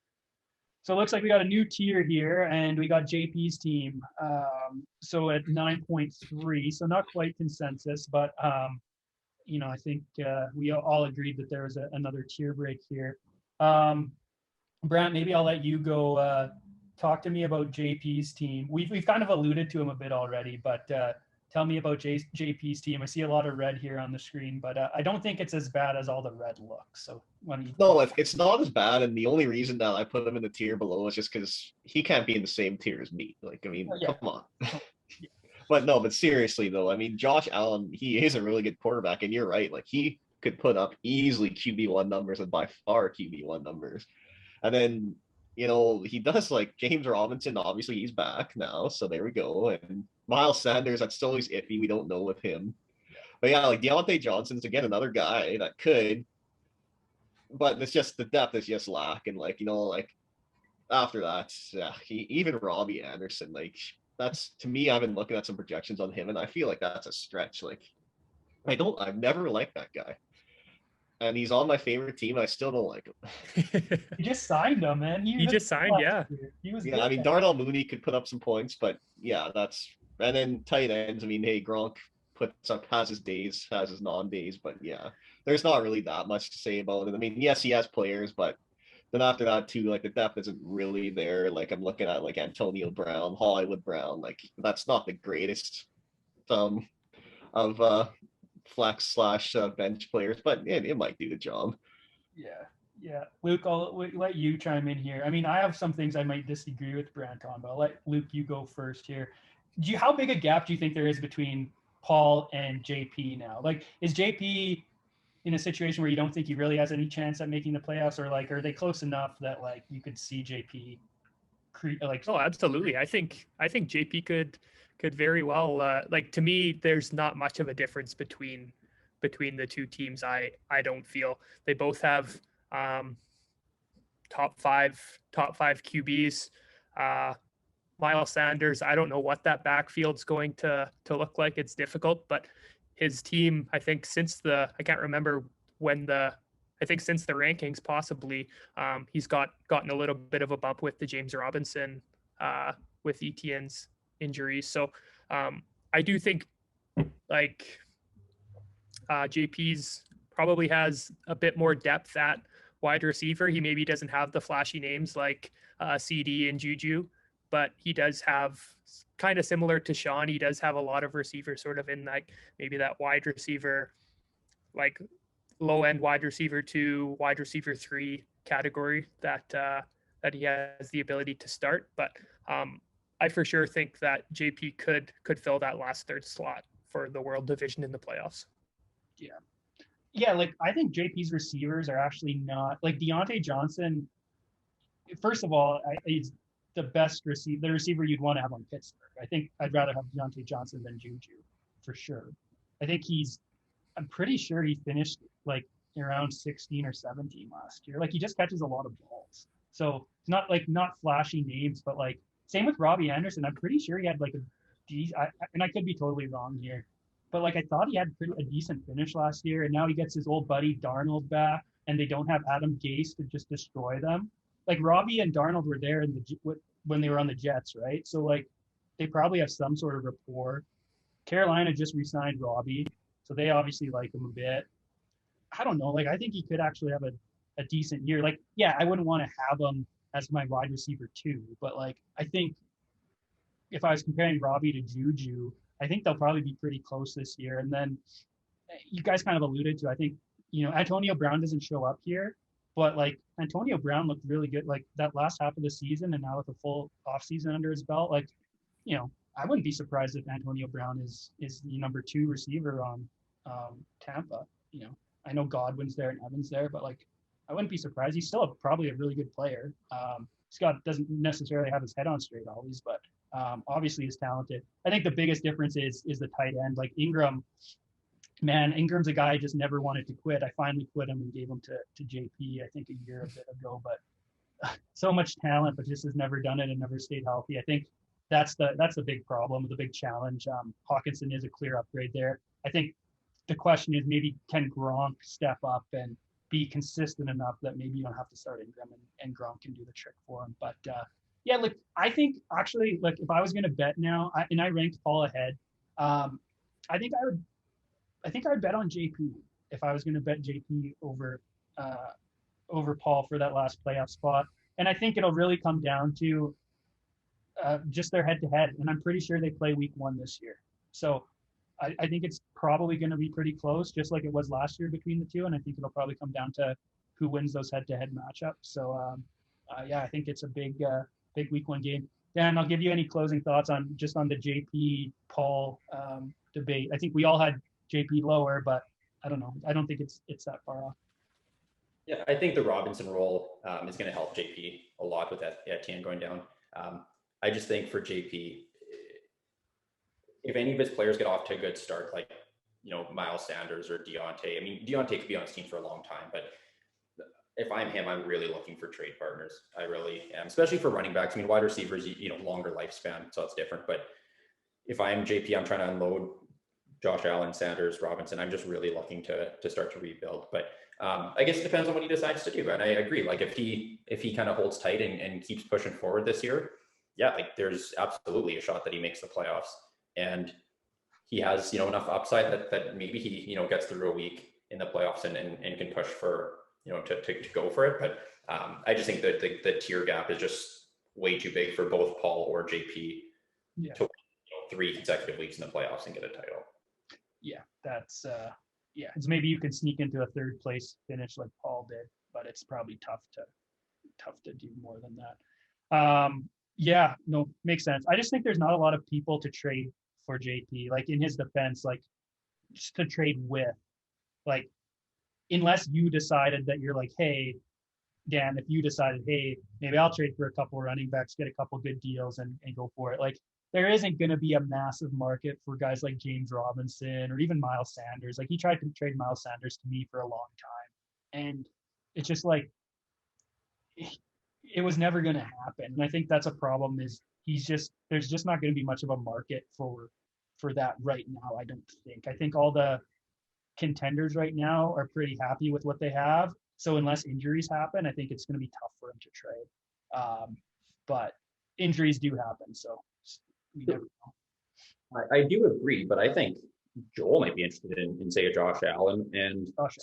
So it looks like we got a new tier here, and we got JP's team. So at 9.3, so not quite consensus, but I think we all agreed that there was another tier break here. Brant, maybe I'll let you go talk to me about JP's team. We've kind of alluded to him a bit already, but tell me about JP's team. I see a lot of red here on the screen, but I don't think it's as bad as all the red looks. So no, it's not as bad, and the only reason that I put him in the tier below is just because he can't be in the same tier as me. Like, I mean, come on. But seriously though, I mean, Josh Allen, he is a really good quarterback, and you're right. Like he could put up easily QB1 numbers, and by far QB1 numbers. And then he does, like James Robinson, obviously he's back now, so there we go. And Miles Sanders, that's still always iffy. We don't know with him. But yeah, like Deontay Johnson's again another guy that could, but it's just the depth is just lacking. Like, after that, yeah, even Robbie Anderson, like that's, to me, I've been looking at some projections on him, and I feel like that's a stretch. Like I've never liked that guy. And he's on my favorite team. I still don't like him. You just signed him, man. He just signed, yeah. He was I mean, Darnell Mooney could put up some points, but yeah, and then tight ends. I mean, hey, Gronk has his days, has his non-days, but yeah, there's not really that much to say about it. I mean, yes, he has players, but then after that too, like the depth isn't really there. Like I'm looking at like Antonio Brown, Hollywood Brown, like that's not the greatest of flex / bench players, but it might do the job. Yeah. Luke, I'll let you chime in here. I mean, I have some things I might disagree with Brant on, but I'll let Luke, you go first here. How big a gap do you think there is between Paul and JP now? Like, is JP in a situation where you don't think he really has any chance at making the playoffs, or like, are they close enough that like you could see JP Oh, absolutely. I think JP could very well, like, to me, there's not much of a difference between the two teams. I don't feel they both have top five QBs. Miles Sanders, I don't know what that backfield's going to look like. It's difficult, but his team, I think I can't remember when I think since the rankings possibly, he's gotten a little bit of a bump with the James Robinson with Etienne's injuries. So I do think like JP's probably has a bit more depth at wide receiver. He maybe doesn't have the flashy names like CD and Juju, but he does have, kind of similar to Sean, he does have a lot of receivers sort of in like maybe that wide receiver, like low end wide receiver 2, wide receiver 3 category that he has the ability to start. But I for sure think that JP could fill that last third slot for the World Division in the playoffs. Yeah, like I think JP's receivers are actually not like Deontay Johnson. First of all, he's the best the receiver you'd want to have on Pittsburgh. I think I'd rather have Deontay Johnson than Juju for sure. I think I'm pretty sure he finished like around 16 or 17 last year. Like he just catches a lot of balls. So it's not flashy names, but like same with Robbie Anderson. I'm pretty sure he had like and I could be totally wrong here, but like I thought he had a decent finish last year, and now he gets his old buddy Darnold back, and they don't have Adam Gase to just destroy them. Like Robbie and Darnold were there when they were on the Jets, right? So like they probably have some sort of rapport. Carolina just re-signed Robbie, so they obviously like him a bit. I don't know. Like I think he could actually have a decent year. Like yeah, I wouldn't want to have him as my wide receiver 2, but like I think if I was comparing Robbie to Juju, I think they'll probably be pretty close this year. And then you guys kind of alluded to, I think, Antonio Brown doesn't show up here, but like Antonio Brown looked really good like that last half of the season, and now with a full off season under his belt, like, I wouldn't be surprised if Antonio Brown is the number 2 receiver on Tampa. I know Godwin's there and Evans there, but like I wouldn't be surprised. He's still probably a really good player. Scott doesn't necessarily have his head on straight always, but obviously is talented. I think the biggest difference is the tight end. Like Ingram, man, Ingram's a guy I just never wanted to quit. I finally quit him and gave him to JP, I think a year a bit ago, but so much talent, but just has never done it and never stayed healthy. I think that's the big problem, the big challenge. Hawkinson is a clear upgrade there. I think the question is maybe can Gronk step up and be consistent enough that maybe you don't have to start Ingram and Gronk can do the trick for him. But yeah, like I think actually, like if I was going to bet now, I ranked Paul ahead, I think I would bet on JP if I was going to bet JP over Paul for that last playoff spot. And I think it'll really come down to just their head-to-head. And I'm pretty sure they play week 1 this year. So I think it's probably going to be pretty close, just like it was last year between the two. And I think it'll probably come down to who wins those head-to-head matchups. So yeah, I think it's a big week 1 game. Dan, I'll give you any closing thoughts on the JP Paul debate. I think we all had JP lower, but I don't know. I don't think it's that far off. Yeah, I think the Robinson role is going to help JP a lot with Etienne going down. I just think for JP, if any of his players get off to a good start, like, Miles Sanders or Deontay, I mean, Deontay could be on his team for a long time, but if I'm him, I'm really looking for trade partners. I really am, especially for running backs. I mean, wide receivers, longer lifespan, so it's different. But if I'm JP, I'm trying to unload Josh Allen, Sanders, Robinson. I'm just really looking to start to rebuild. But I guess it depends on what he decides to do. And I agree. Like if he kind of holds tight and keeps pushing forward this year, yeah, like there's absolutely a shot that he makes the playoffs. And he has, enough upside that maybe he, gets through a week in the playoffs and can push for, to go for it. But I just think that the tier gap is just way too big for both Paul or JP to win, 3 consecutive weeks in the playoffs and get a title. Yeah, that's it's maybe you can sneak into a 3rd place finish like Paul did, but it's probably tough to do more than that. Yeah, no, makes sense. I just think there's not a lot of people to trade for JP, like in his defense, like just to trade with, like unless you decided that you're like, hey, Dan, if you decided, hey, maybe I'll trade for a couple running backs, get a couple good deals and go for it. Like there isn't going to be a massive market for guys like James Robinson or even Miles Sanders. Like he tried to trade Miles Sanders to me for a long time. And it's just like, it was never going to happen. And I think that's a problem is there's just not going to be much of a market for for that right now. I don't think. I think all the contenders right now are pretty happy with what they have. So unless injuries happen, I think it's going to be tough for him to trade. But injuries do happen, so we never know. I do agree, but I think Joel might be interested in say a Josh Allen Gosh,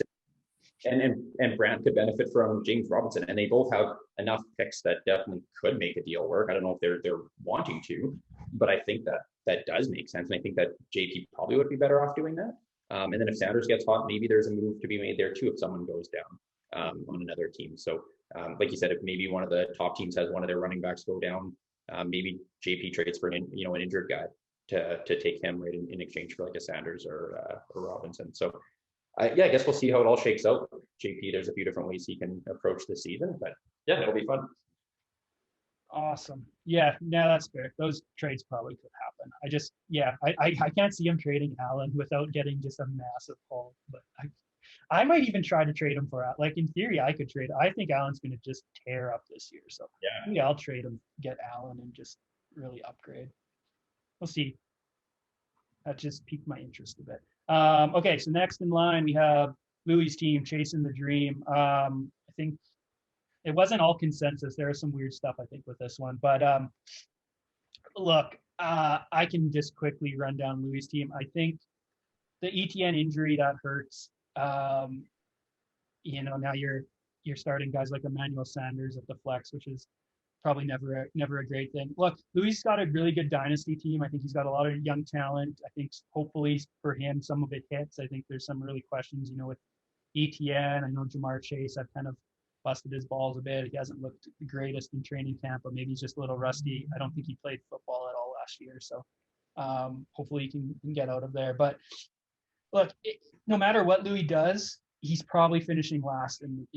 and Brant could benefit from James Robinson, and they both have enough picks that definitely could make a deal work. I don't know if they're wanting to, but I think that does make sense, and I think that JP probably would be better off doing that. And then if Sanders gets hot, maybe there's a move to be made there too if someone goes down on another team. So like you said, if maybe one of the top teams has one of their running backs go down, maybe JP trades for an injured guy to take him right in exchange for like a Sanders or Robinson. So I guess we'll see how it all shakes out. JP, there's a few different ways he can approach the season, but yeah, it'll be fun. awesome. Yeah, no, that's fair. Those trades probably could happen. I can't see him trading Allen without getting just a massive haul. But I might even try to trade him for, like, in theory, I could trade. I think Allen's going to just tear up this year. So maybe I'll trade him, get Allen, and just really upgrade. We'll see. That just piqued my interest a bit. Okay, so next in line, we have Louis' team, Chasing the Dream. I think it wasn't all consensus. There was some weird stuff, I think, with this one. But look, I can just quickly run down Louis' team. I think the ETN injury, that hurts. Now you're starting guys like Emmanuel Sanders at the flex, which is probably never a great thing. Look, Louis got a really good dynasty team. I think he's got a lot of young talent. I think hopefully for him, some of it hits. I think there's some really questions, with ETN. I know Jamar Chase, I've kind of busted his balls a bit. He hasn't looked the greatest in training camp, but maybe he's just a little rusty. I don't think he played football at all last year. So hopefully he can get out of there. But look, no matter what Louis does, he's probably finishing last in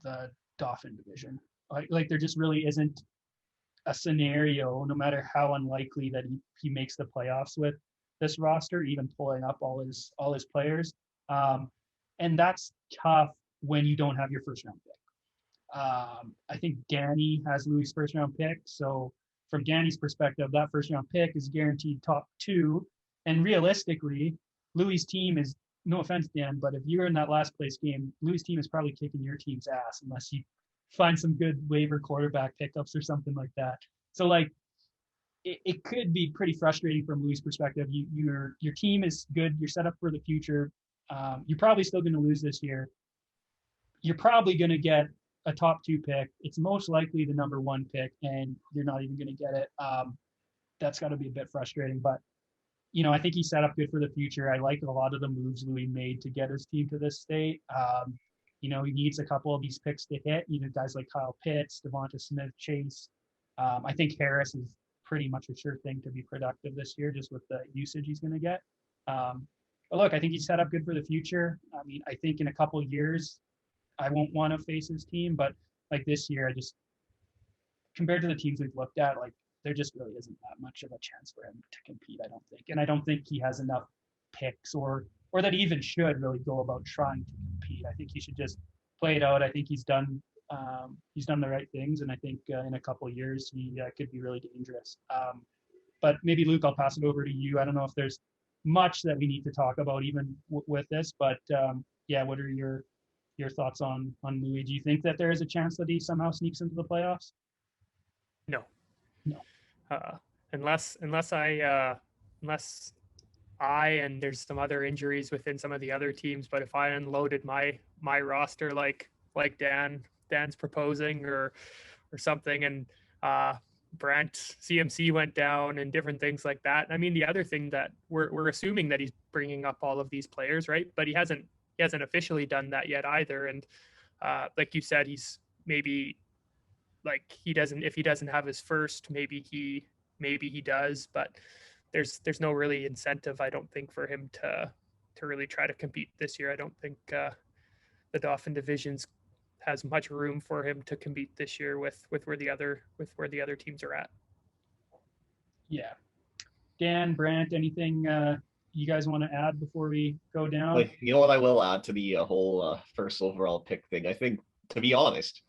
the Dauphin division. Like there just really isn't a scenario, no matter how unlikely that he makes the playoffs with this roster, even pulling up all his players. And that's tough when you don't have your first round pick. I think Danny has Louis' first round pick. So from Danny's perspective, that first round pick is guaranteed top 2. And realistically, Louis' team is, no offense, Dan, but if you're in that last place game, Louis' team is probably kicking your team's ass unless you find some good waiver quarterback pickups or something like that. So like it could be pretty frustrating from Louis' perspective. Your team is good. You're set up for the future. You're probably still going to lose this year. You're probably going to get a top 2 pick. It's most likely the number 1 pick, and you're not even going to get it. That's got to be a bit frustrating. But I think he's set up good for the future. I like a lot of the moves Louis made to get his team to this state. He needs a couple of these picks to hit. Guys like Kyle Pitts, Devonta Smith, Chase. I think Harris is pretty much a sure thing to be productive this year, just with the usage he's going to get. But look, I think he's set up good for the future. I mean, I think in a couple of years, I won't want to face his team, but like this year, compared to the teams we've looked at, like there just really isn't that much of a chance for him to compete, I don't think. And I don't think he has enough picks or that he even should really go about trying to compete. I think he should just play it out. I think he's done the right things, and I think in a couple of years he could be really dangerous. But maybe Luke, I'll pass it over to you. I don't know if there's much that we need to talk about even with this, but what are your thoughts on Louis? Do you think that there is a chance that he somehow sneaks into the playoffs? No. Unless I and there's some other injuries within some of the other teams, but if I unloaded my roster like Dan's proposing or something, and Brant CMC went down and different things like that. I mean, the other thing that we're assuming that he's bringing up all of these players, right? But he hasn't officially done that yet either. And like you said, he's maybe like if he doesn't have his first, maybe he does, but there's no really incentive, I don't think, for him to really try to compete this year. I don't think the Dauphin divisions has much room for him to compete this year with where the other teams are at. Yeah. Dan, Brant, anything you guys want to add before we go down? Like, what I will add to the whole first overall pick thing, I think, to be honest,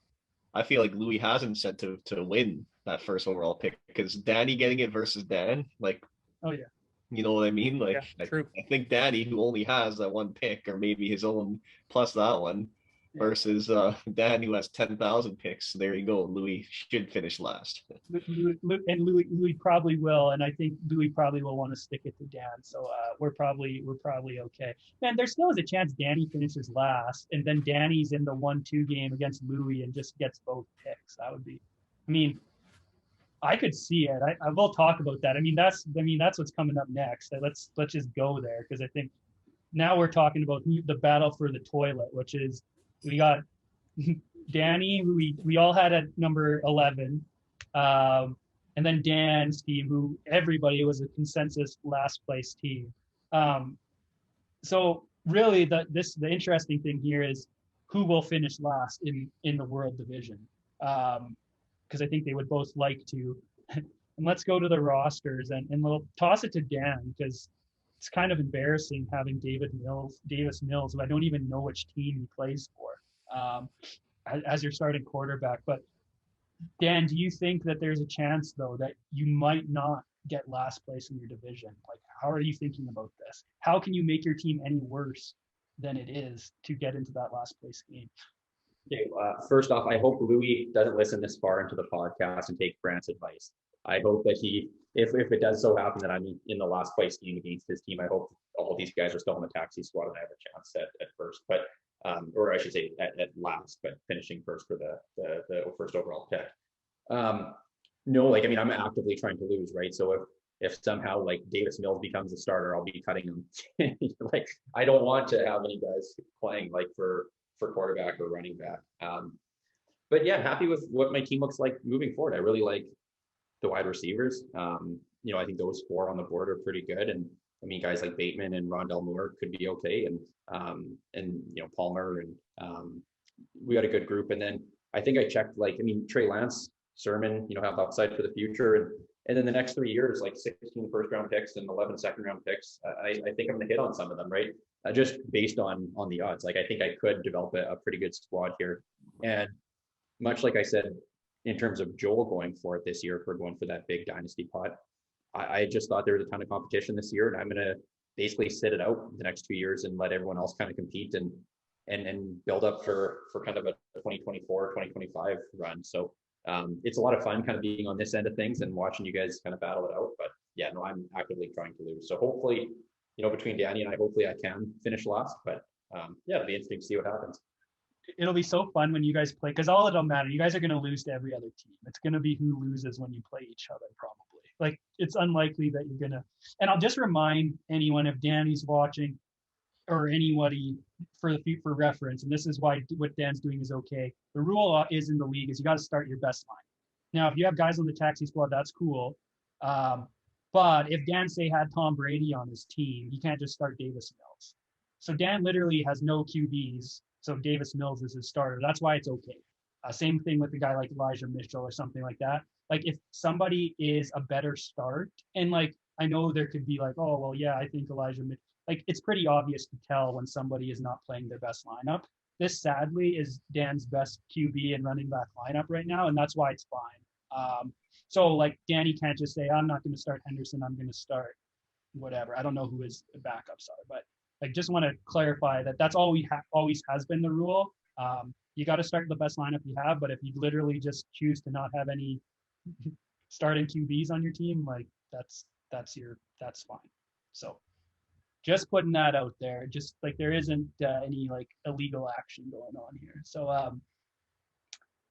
I feel like Louis has incentive to win that first overall pick, because Danny getting it versus Dan, like, oh yeah, You know what I mean? Like, Yeah, true. I think Danny, who only has that one pick, or maybe his own plus that one, versus Dan, who has 10,000 picks. There you go. Louis should finish last. Louis probably will, and I think Louis probably will want to stick it to Dan. So we're probably okay. And there still is a chance Danny finishes last, and then Danny's in the 1-2 game against Louis and just gets both picks. That would be, I mean, I could see it. I will talk about that. I mean, that's what's coming up next. Let's just go there, because I think now we're talking about the battle for the toilet, which is we got Danny, who we all had at number 11, and then Dan's team, who everybody was a consensus last place team. So really, the interesting thing here is who will finish last in the World Division. Because I think they would both like to. And let's go to the rosters, and we'll toss it to Dan, because it's kind of embarrassing having Davis Mills, who I don't even know which team he plays for, as your starting quarterback. But Dan, do you think that there's a chance, though, that you might not get last place in your division? Like, how are you thinking about this? How can you make your team any worse than it is to get into that last place game? Okay, first off, I hope Louis doesn't listen this far into the podcast and take Brant's advice. I hope that if it does so happen that I'm in the last place game against his team, I hope all these guys are still in the taxi squad and I have a chance at first, but or I should say at last, but finishing first for the first overall pick. No, like, I mean, I'm actively trying to lose, right? So if somehow like Davis Mills becomes a starter, I'll be cutting him. Like, I don't want to have any guys playing like for quarterback or running back. But yeah, happy with what my team looks like moving forward. I really like the wide receivers. You know, I think those 4 on the board are pretty good. And I mean, guys like Bateman and Rondell Moore could be okay. And you know, Palmer, and we got a good group. And then I think I checked, like, I mean, Trey Lance, Sermon, you know, have upside for the future. And then the next 3 years, like 16 first-round picks and 11 second-round picks, I think I'm going to hit on some of them, right? Just based on the odds. Like, I think I could develop a pretty good squad here. And much like I said, in terms of Joel going for it this year, if we're going for that big dynasty pot, I just thought there was a ton of competition this year, and I'm going to basically sit it out the next 2 years and let everyone else kind of compete and build up for kind of a 2024, 2025 run. So it's a lot of fun kind of being on this end of things and watching you guys kind of battle it out. But yeah, no, I'm actively trying to lose. So hopefully, you know, between Danny and I, hopefully I can finish last. But yeah, it'll be interesting to see what happens. It'll be so fun when you guys play, because all it don't matter. You guys are going to lose to every other team. It's going to be who loses when you play each other, probably. Like, it's unlikely that you're going to. And I'll just remind anyone, if Danny's watching, or anybody, for reference, and this is why what Dan's doing is okay. The rule is in the league is you got to start your best line. Now, if you have guys on the taxi squad, that's cool. But if Dan, say, had Tom Brady on his team, he can't just start Davis Mills. So Dan literally has no QBs. So Davis Mills is his starter. That's why it's okay. Same thing with a guy like Elijah Mitchell or something like that. Like, if somebody is a better start, and like, I know there could be like, oh, well, yeah, I think Elijah Mitchell, like, it's pretty obvious to tell when somebody is not playing their best lineup. This, sadly, is Dan's best QB and running back lineup right now, and that's why it's fine. So like, Danny can't just say, I'm not going to start Henderson, I'm going to start whatever. I don't know who his backups are, but like, just want to clarify that that's always has been the rule. You got to start the best lineup you have, but if you literally just choose to not have any starting QBs on your team, like, that's fine. So just putting that out there, just like, there isn't any like illegal action going on here. So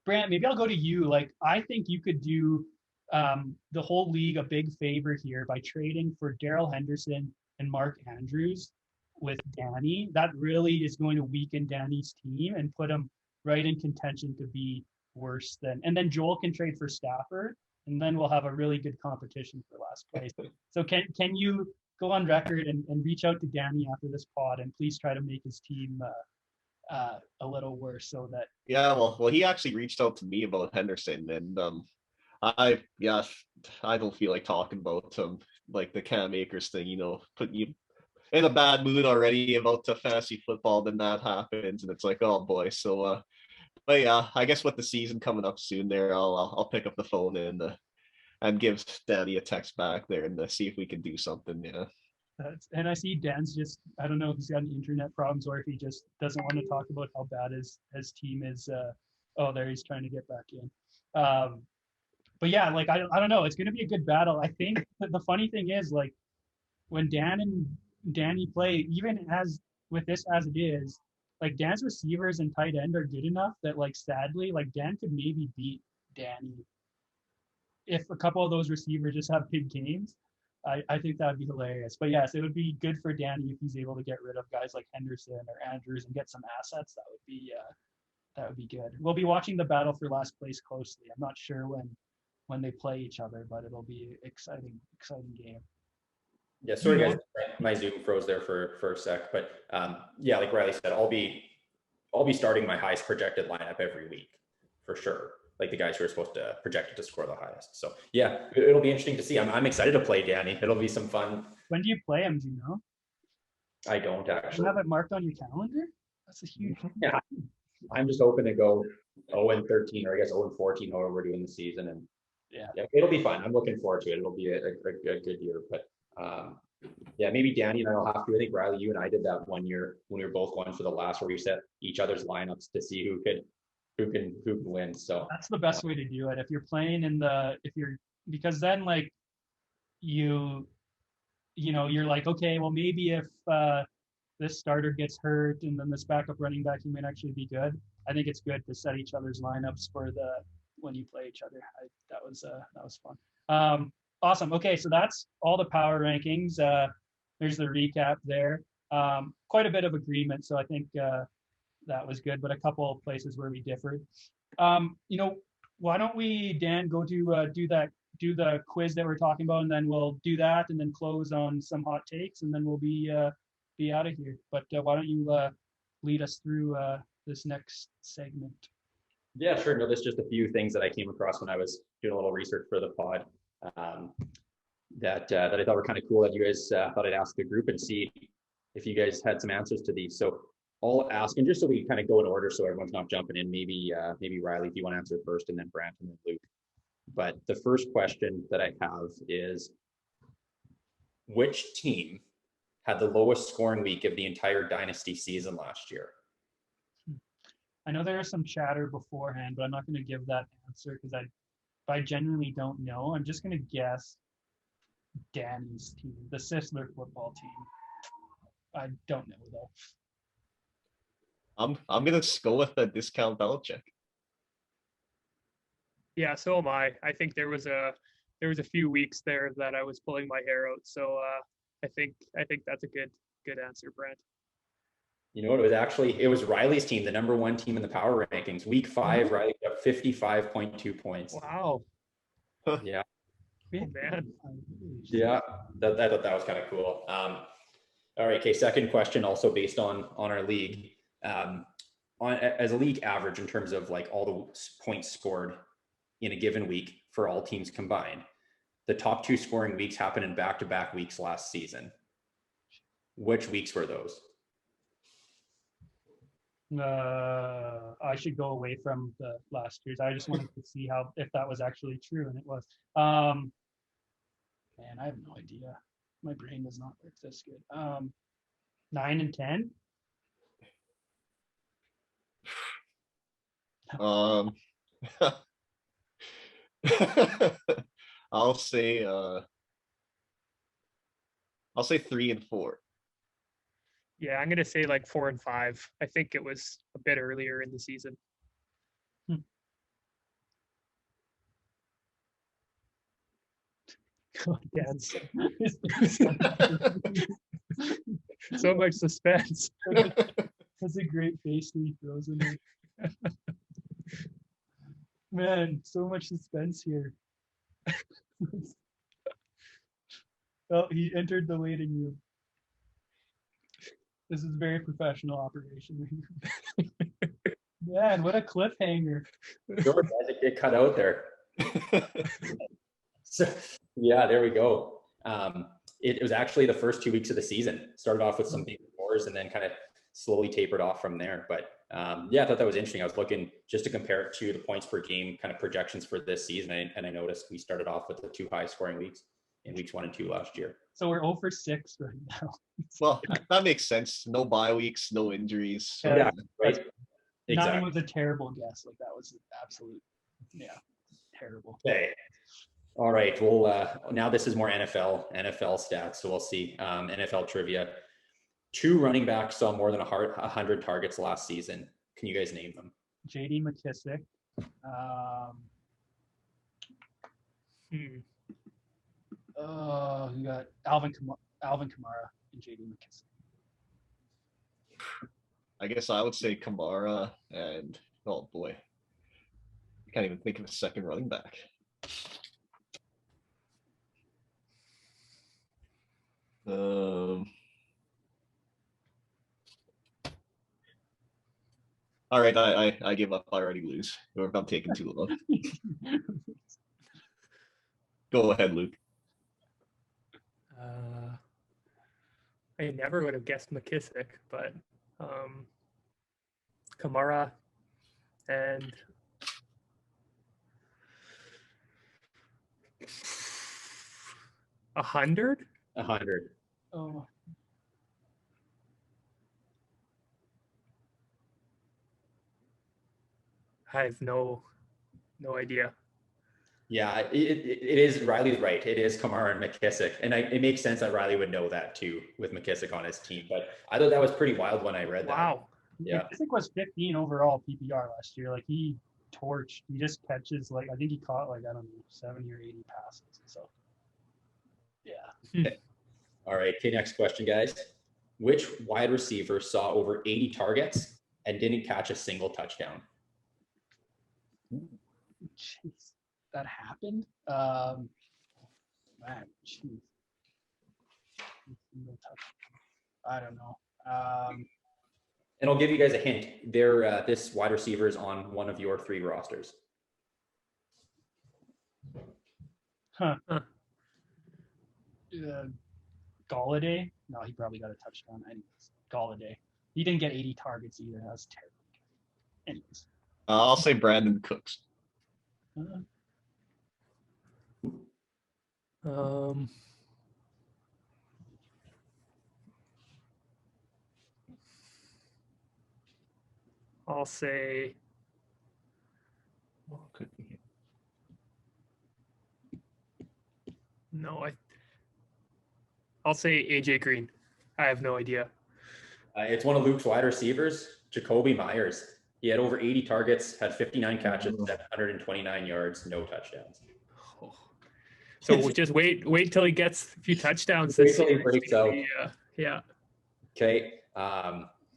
Brant, maybe I'll go to you. Like, I think you could do the whole league a big favor here by trading for Darrell Henderson and Mark Andrews with Danny. That really is going to weaken Danny's team and put him right in contention to be worse than. And then Joel can trade for Stafford, and then we'll have a really good competition for last place. So can you go on record and reach out to Danny after this pod and please try to make his team a little worse, so that. Yeah, well, he actually reached out to me about Henderson, and I don't feel like talking about like the Cam Akers thing, you know, putting you in a bad mood already about the fantasy football. Then that happens, and it's like, oh boy. So but yeah, I guess with the season coming up soon there, I'll pick up the phone and and give Danny a text back there and see if we can do something. Yeah. And I see Dan's just, I don't know if he's got any internet problems or if he just doesn't want to talk about how bad his team is. Oh, there he's trying to get back in. But yeah, like, I don't know. It's going to be a good battle. I think that the funny thing is, like, when Dan and Danny play, even as with this as it is, like, Dan's receivers and tight end are good enough that, like, sadly, like, Dan could maybe beat Danny if a couple of those receivers just have big games. I think that'd be hilarious. But yes, it would be good for Danny if he's able to get rid of guys like Henderson or Andrews and get some assets. That would be good. We'll be watching the battle for last place closely. I'm not sure when they play each other, but it'll be exciting game. Yeah, sorry guys, my Zoom froze there for a sec, but yeah, like Riley said, I'll be starting my highest projected lineup every week for sure. Like the guys who are supposed to projected to score the highest. So yeah, it'll be interesting to see. I'm excited to play Danny. It'll be some fun. When do you play him? Do you know? I don't actually. You have it marked on your calendar? That's a huge. Yeah, I'm just hoping to go 0-13 or I guess 0-14, however we're doing the season, and yeah, it'll be fun. I'm looking forward to it. It'll be a good year, but yeah, maybe Danny and I will have to. I think Riley, you and I did that one year when we were both going for the last, where we set each other's lineups to see who can win. So that's the best way to do it. If you're playing because then, like, you know, you're like, okay, well, maybe if this starter gets hurt and then this backup running back, he might actually be good. I think it's good to set each other's lineups for when you play each other. That was fun. Awesome. Okay, so that's all the power rankings. There's the recap there. Quite a bit of agreement, so I think that was good, but a couple of places where we differed. You know, why don't we, Dan, go to do the quiz that we're talking about, and then we'll do that, and then close on some hot takes, and then we'll be out of here. But why don't you lead us through this next segment? Yeah, sure. No, there's just a few things that I came across when I was doing a little research for the pod that I thought were kind of cool that you guys thought I'd ask the group and see if you guys had some answers to these. So I'll ask, and just so we kind of go in order so everyone's not jumping in, maybe Riley, if you want to answer first, and then Brant, and then Luke. But the first question that I have is, which team had the lowest scoring week of the entire Dynasty season last year? I know there was some chatter beforehand, but I'm not going to give that answer because I genuinely don't know. I'm just going to guess Danny's team, the Sisler football team. I don't know though. I'm gonna go with the discount Belichick. Yeah, so am I. I think there was a few weeks there that I was pulling my hair out. So I think that's a good answer, Brent. You know what? It was Riley's team, the number one team in the power rankings. Week 5, Riley got 55.2 points. Wow. Yeah. Oh, man. Yeah, I thought that was kind of cool. All right, okay. Second question, also based on our league. As a league average in terms of like all the points scored in a given week for all teams combined, the top 2 scoring weeks happened in back-to-back weeks last season. Which weeks were those? I should go away from the last year's. I just wanted to see if that was actually true, and it was. Man, I have no idea. My brain does not work this good. 9 and 10. I'll say 3 and 4. Yeah, I'm gonna say like 4 and 5. I think it was a bit earlier in the season. God, Dan, so much suspense. That's a great face that he throws in there. Man, so much suspense here. Oh, he entered the waiting room. This is a very professional operation. Man, what a cliffhanger. George, as it cut out there. So, yeah, there we go. It was actually the first 2 weeks of the season. Started off with some big scores and then kind of slowly tapered off from there. But yeah, I thought that was interesting. I was looking just to compare it to the points per game kind of projections for this season. And I noticed we started off with the 2 high scoring weeks in weeks 1 and 2 last year. So we're 0 for 6 right now. Well, that makes sense. No bye weeks, no injuries. So Yeah, right. Nine Exactly. was a terrible guess. Like that was absolute, terrible. Okay. All right. Well, now this is more NFL stats. So we'll see. NFL trivia. 2 running backs saw more than 100 targets last season. Can you guys name them? J.D. McKissick. You got Alvin Kamara and J.D. McKissick. I guess I would say Kamara and oh boy, I can't even think of a second running back. All right, I give up. I already lose. Or if I'm taking too long. Go ahead, Luke. I never would have guessed McKissick, but Kamara and 100. 100. Oh, I have no idea. Yeah, it is. Riley's right. It is Kamara and McKissick. And it makes sense that Riley would know that too with McKissick on his team. But I thought that was pretty wild when I read that. Wow. Yeah. McKissick was 15 overall PPR last year. Like he torched. He just catches like I think he caught like I don't know 70 or 80 passes. So yeah. Okay. All right. Okay. Next question, guys. Which wide receiver saw over 80 targets and didn't catch a single touchdown? Jeez, that happened. Man, jeez. I don't know. And I'll give you guys a hint. This wide receiver is on one of your 3 rosters. Galladay? No, he probably got a touchdown. Anyways, Galladay. He didn't get 80 targets either. That was terrible. Anyways. I'll say Brandon Cooks. I'll say Could be. no. I'll say AJ Green. I have no idea. It's one of Luke's wide receivers, Jacoby Myers. He had over 80 targets, had 59 catches, 129 yards, no touchdowns. So we'll just wait till he gets a few touchdowns. Wait till he breaks out. Yeah. Okay.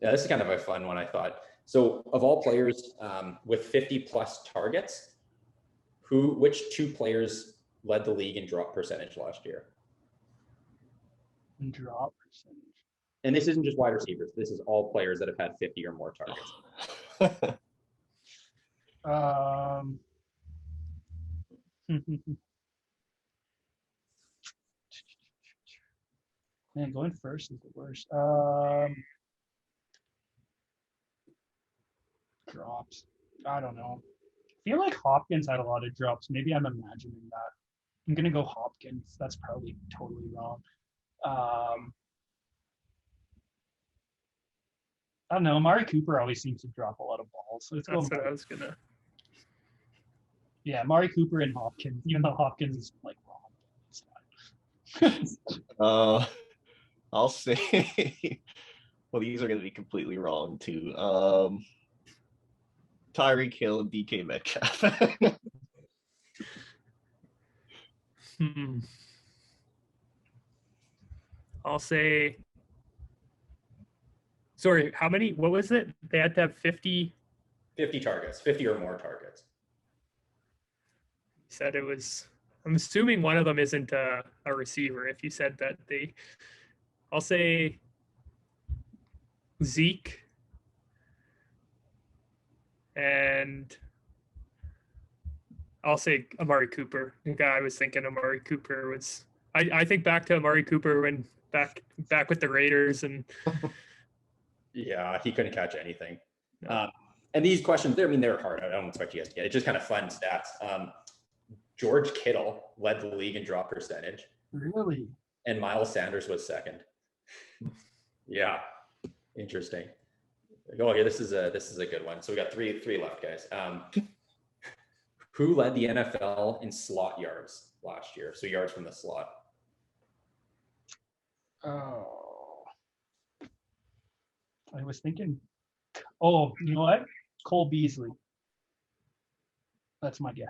This is kind of a fun one, I thought. So of all players with 50 plus targets, which 2 players led the league in drop percentage last year? Drop percentage. And this isn't just wide receivers. This is all players that have had 50 or more targets. Man, going first is the worst. Drops. I don't know. I feel like Hopkins had a lot of drops. Maybe I'm imagining that. I'm gonna go Hopkins. That's probably totally wrong. I don't know. Amari Cooper always seems to drop a lot of balls. So it's That's what I was gonna. Yeah, Amari Cooper and Hopkins, even though Hopkins is like wrong. It's fine. I'll say well, these are gonna be completely wrong too. Tyreek Hill and DK Metcalf. I'll say. Sorry, how many? What was it? They had to have 50. 50 targets, 50 or more targets. You said it was. I'm assuming one of them isn't a receiver. If you said that I'll say Zeke and I'll say Amari Cooper. The guy I was thinking Amari Cooper was. I think back to Amari Cooper when back with the Raiders and. Yeah, he couldn't catch anything. No. And these questions, they're hard. I don't expect you guys to get it. It's just kind of fun stats. George Kittle led the league in drop percentage. Really? And Miles Sanders was second. Yeah, interesting. Oh, yeah, this is a good one. So we got three left, guys. Who led the NFL in slot yards last year? So yards from the slot. Oh, I was thinking. Oh, you know what? Cole Beasley. That's my guess.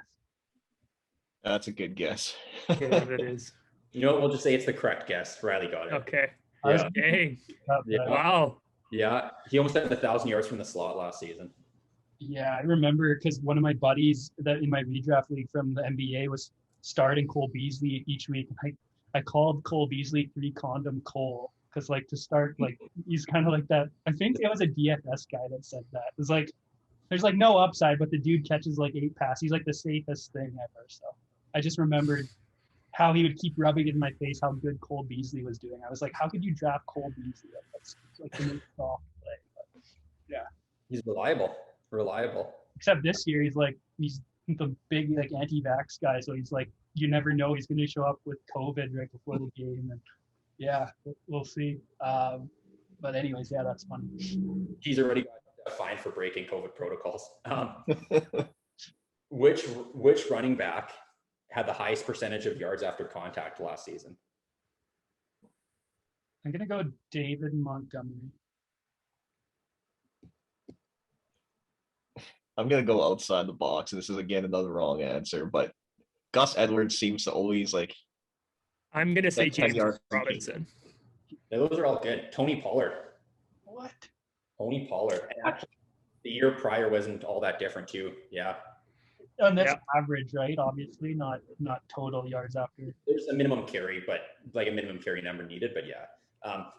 That's a good guess. It is. You know what? We'll just say it's the correct guess. Riley got it. Okay. Yeah. Dang. Yeah. Wow. Yeah. He almost had 1,000 yards from the slot last season. Yeah, I remember because one of my buddies that in my redraft league from the NBA was starting Cole Beasley each week. I called Cole Beasley 3-condom Cole because like to start like he's kind of like that. I think it was a DFS guy that said that. It was like there's like no upside, but the dude catches like 8 passes. He's like the safest thing ever. So I just remembered how he would keep rubbing it in my face how good Cole Beasley was doing. I was like, how could you draft Cole Beasley? That's like the most soft play. But, yeah. He's reliable. Except this year, he's the big like anti-vax guy, so he's like you never know he's going to show up with COVID right before the game, and yeah, we'll see. But anyways, yeah, that's funny. He's already got a fine for breaking COVID protocols. Which running back had the highest percentage of yards after contact last season? I'm gonna go David Montgomery. I'm gonna go outside the box, and this is again another wrong answer, but Gus Edwards seems to always like. I'm gonna say Like 10 James yards. Robinson. Yeah, those are all good. Tony Pollard. What? Tony Pollard. And actually, the year prior wasn't all that different too. Yeah. And that's Yeah. average, right? Obviously, not total yards after. There's a minimum carry, but like a minimum carry number needed, but yeah.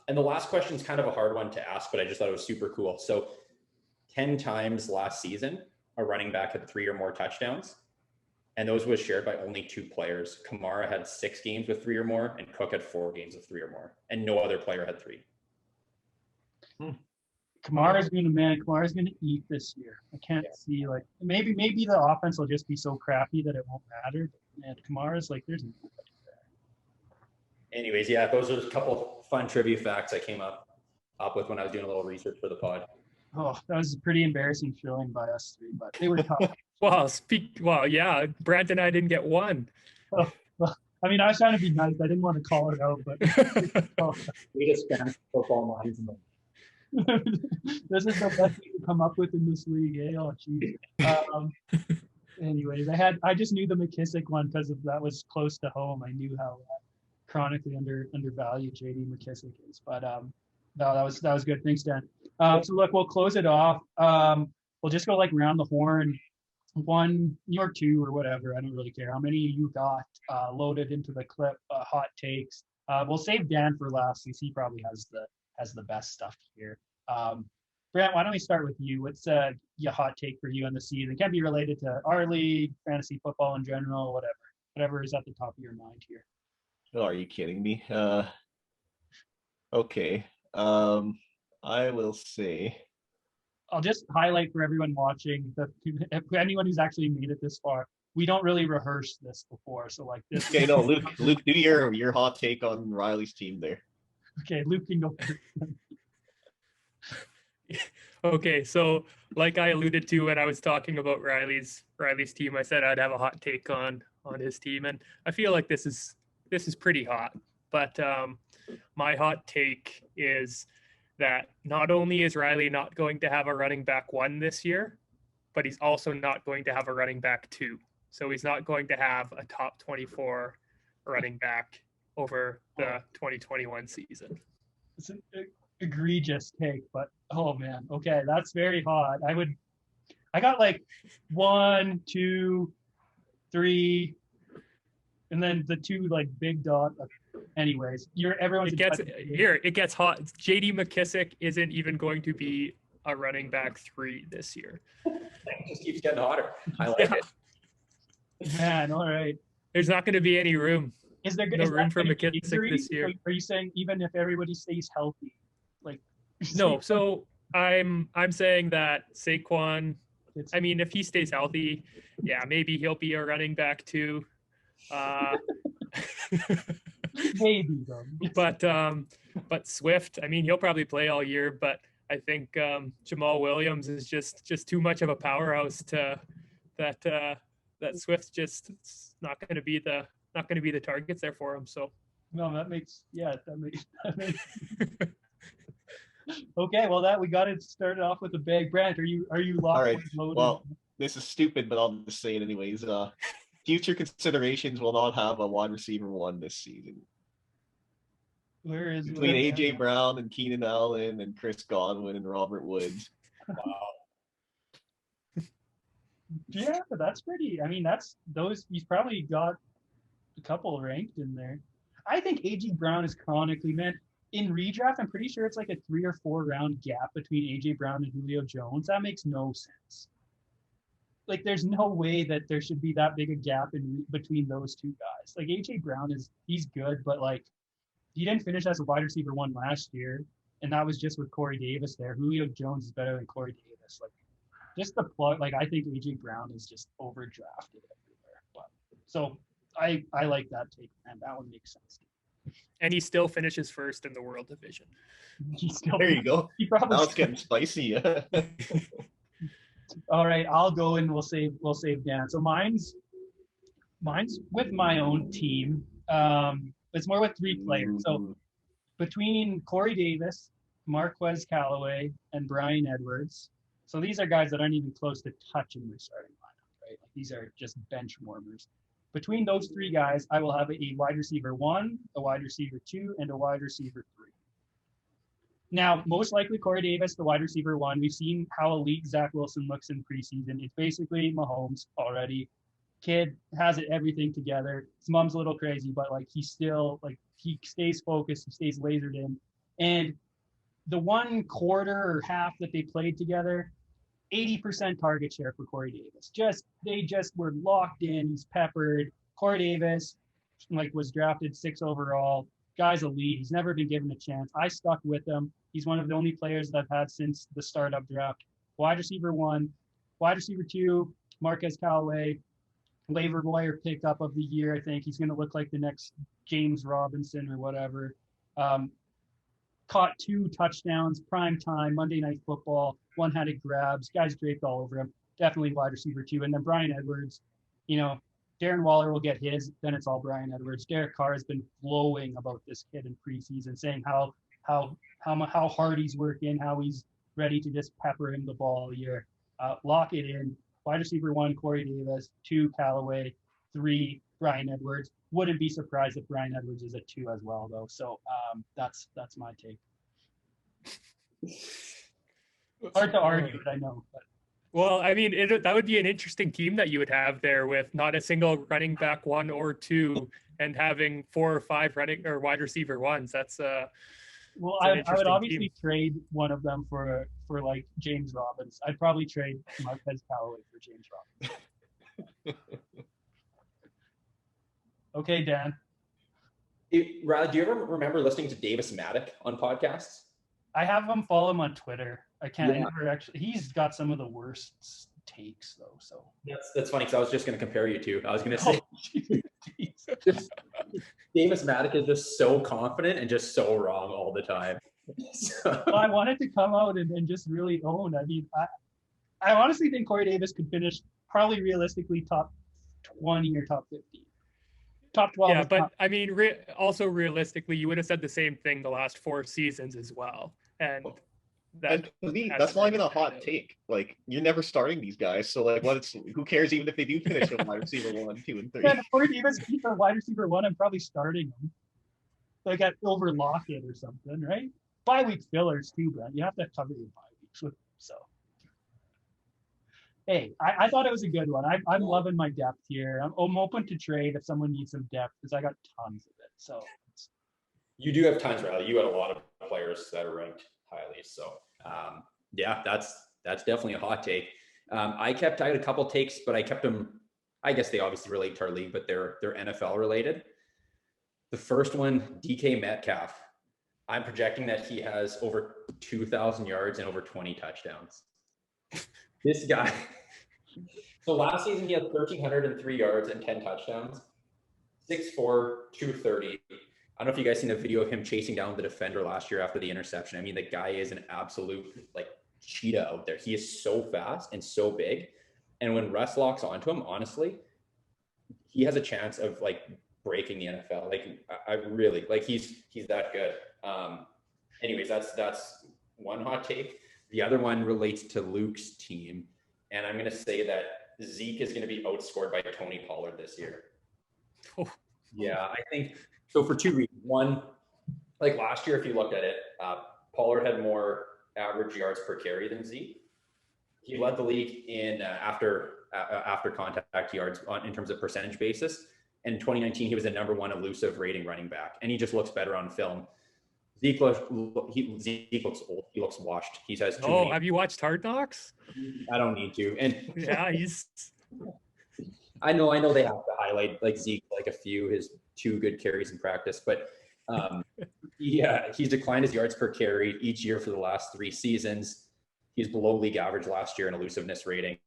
And the last question is kind of a hard one to ask, but I just thought it was super cool. So 10 times last season, a running back had 3 or more touchdowns. And those was shared by only 2 players. Kamara had 6 games with 3 or more, and Cook had 4 games with 3 or more. And no other player had 3. Kamara's gonna eat this year. I can't see like maybe the offense will just be so crappy that it won't matter. And Kamara's like there's nobody there. Anyways, yeah, those are a couple fun trivia facts I came up with when I was doing a little research for the pod. Oh, that was a pretty embarrassing showing by us 3, but they were tough. Well, yeah, Brant and I didn't get one. I mean, I was trying to be nice. I didn't want to call it out, but We just Spanish football minds. this is the best we could come up with in this league. Eh? Oh, geez. Anyways, I just knew the McKissick one because that was close to home. I knew how chronically undervalued JD McKissick is, but no, that was good. Thanks, Dan. So look, we'll close it off. We'll just go like round the horn. 1 or 2 or whatever. I don't really care how many you got loaded into the clip. Hot takes. We'll save Dan for last since he probably has the best stuff here. Brant, why don't we start with you? What's your hot take for you on the season? It can't be related to our league, fantasy football in general, whatever is at the top of your mind here. Oh, are you kidding me? Okay. I will say. I'll just highlight for everyone watching that if anyone who's actually made it this far, we don't really rehearse this before. So like this. Okay, no, Luke, do your hot take on Riley's team there. Okay, Luke can go first. Okay, so like I alluded to when I was talking about Riley's team, I said I'd have a hot take on his team, and I feel like this is pretty hot. But my hot take is that not only is Riley not going to have a running back 1 this year, but he's also not going to have a running back 2. So he's not going to have a top 24 running back over the 2021 season. It's an egregious take, but oh man, okay, that's very hot. I got like 1, 2, 3, and then the 2 like big dot. Anyways, it gets hot. JD McKissick isn't even going to be a running back 3 this year. It just keeps getting hotter. I like it. Man, all right. There's not going to be any room. Is there no room for McKissick injury? this year? Are you saying even if everybody stays healthy, like no? So I'm saying that Saquon, It's I mean, if he stays healthy, yeah, maybe he'll be a running back too. maybe though. But Swift, I mean, he'll probably play all year, but I think Jamal Williams is just too much of a powerhouse to that Swift just not going to be the targets there for him. So No, that makes that makes okay. Well, that we got it started off with a big. Brant, are you locked? All right. and loaded? Well, this is stupid, but I'll just say it anyways. Future considerations will not have a wide receiver one this season. Where is Between AJ Brown and Keenan Allen and Chris Godwin and Robert Woods. Yeah, that's pretty. I mean, that's those. He's probably got a couple ranked in there. I think AJ Brown is chronically, man. In redraft, I'm pretty sure it's like a 3 or 4 round gap between AJ Brown and Julio Jones. That makes no sense. Like, there's no way that there should be that big a gap in between those two guys. Like, AJ Brown he's good, but like, he didn't finish as a wide receiver one last year, and that was just with Corey Davis there. Julio Jones is better than Corey Davis. Like, just the plug. Like, I think AJ Brown is just overdrafted everywhere. But so I like that take, and that one makes sense. and he still finishes first in the World Division. There you go. He probably Now it's getting spicy. All right, I'll go and we'll save Dan. So mine's with my own team. It's more with 3 players. So between Corey Davis, Marquez Callaway, and Brian Edwards. So these are guys that aren't even close to touching their starting lineup, right? Like, these are just bench warmers. Between those 3 guys, I will have a wide receiver 1, a wide receiver 2, and a wide receiver 3. Now, most likely Corey Davis, the wide receiver 1. We've seen how elite Zach Wilson looks in preseason. It's basically Mahomes already. Kid has everything together. His mom's a little crazy, but like, he's still like, he stays focused, he stays lasered in. And the 1 quarter or half that they played together, 80% target share for Corey Davis. They just were locked in. He's peppered. Corey Davis, like, was drafted 6 overall. Guy's elite. He's never been given a chance. I stuck with him. He's one of the only players that I've had since the startup draft. Wide receiver 1, wide receiver 2, Marquez Callaway, waiver wire pickup of the year. I think he's going to look like the next James Robinson or whatever. Caught 2 touchdowns, prime time, Monday Night Football, one-handed grabs, guys draped all over him. Definitely wide receiver 2. And then Brian Edwards, Darren Waller will get his, then it's all Brian Edwards. Derek Carr has been flowing about this kid in preseason, saying how hard he's working, how he's ready to just pepper him the ball all year. Lock it in. Wide receiver 1, Corey Davis, 2, Callaway, 3, Brian Edwards. Wouldn't be surprised if Brian Edwards is a 2 as well, though. So that's my take. Hard to argue it, I know. But. Well, I mean, that would be an interesting team that you would have there with not a single running back 1 or 2 and having 4 or 5 running or wide receiver 1s. That's well, I would obviously trade one of them for like James Robbins. I'd probably trade Marquez Callaway for James Robbins. Okay, Dan. Riley, do you ever remember listening to Davis Maddock on podcasts? I have him follow him on Twitter. I can't remember actually. He's got some of the worst takes though. So that's funny because I was just going to compare you two. I was going to say Davis Maddock is just so confident and just so wrong all the time. So. Well, I wanted to come out and just really own. I mean, I honestly think Corey Davis could finish probably realistically top 20 or top 15. Top 12. Yeah, but I mean, also realistically, you would have said the same thing the last 4 seasons as well. And to me, that's not even a hot take. Like, you're never starting these guys, so like, who cares? Even if they do finish a wide receiver 1, 2, and 3. Yeah, Corey Davis keeps a wide receiver 1. I'm probably starting him, like at over Lockett or something, right? 5-week fillers too, Brent. You have to cover your 5 weeks with so. Hey, I thought it was a good one. I'm loving my depth here. I'm open to trade if someone needs some depth because I got tons of it. So you do have tons, Riley. You got a lot of players that are ranked highly. So yeah, that's definitely a hot take. I had a couple takes, but I kept them. I guess they obviously relate to our league, but they're NFL related. The first one, DK Metcalf. I'm projecting that he has over 2,000 yards and over 20 touchdowns. This guy. So last season he had 1,303 yards and 10 touchdowns. 6'4", 230. I don't know if you guys seen the video of him chasing down the defender last year after the interception. I mean, the guy is an absolute like cheetah out there. He is so fast and so big. And when Russ locks onto him, honestly, he has a chance of like breaking the NFL. Like I really like he's that good. Anyways, that's one hot take. The other one relates to Luke's team, and I'm going to say that Zeke is going to be outscored by Tony Pollard this year. Oh. Yeah, I think so for two reasons. One, like last year, if you looked at it, Pollard had more average yards per carry than Zeke. He led the league in after contact yards in terms of percentage basis. And in 2019, he was the #1 elusive rating running back, and he just looks better on film. Zeke looks old. He looks washed. He has too many. Have you watched Hard Knocks? I don't need to. And Yeah, he's. I know they have to highlight like Zeke, like a few his 2 good carries in practice, but yeah, he's declined his yards per carry each year for the last 3 seasons. He's below league average last year in elusiveness rating.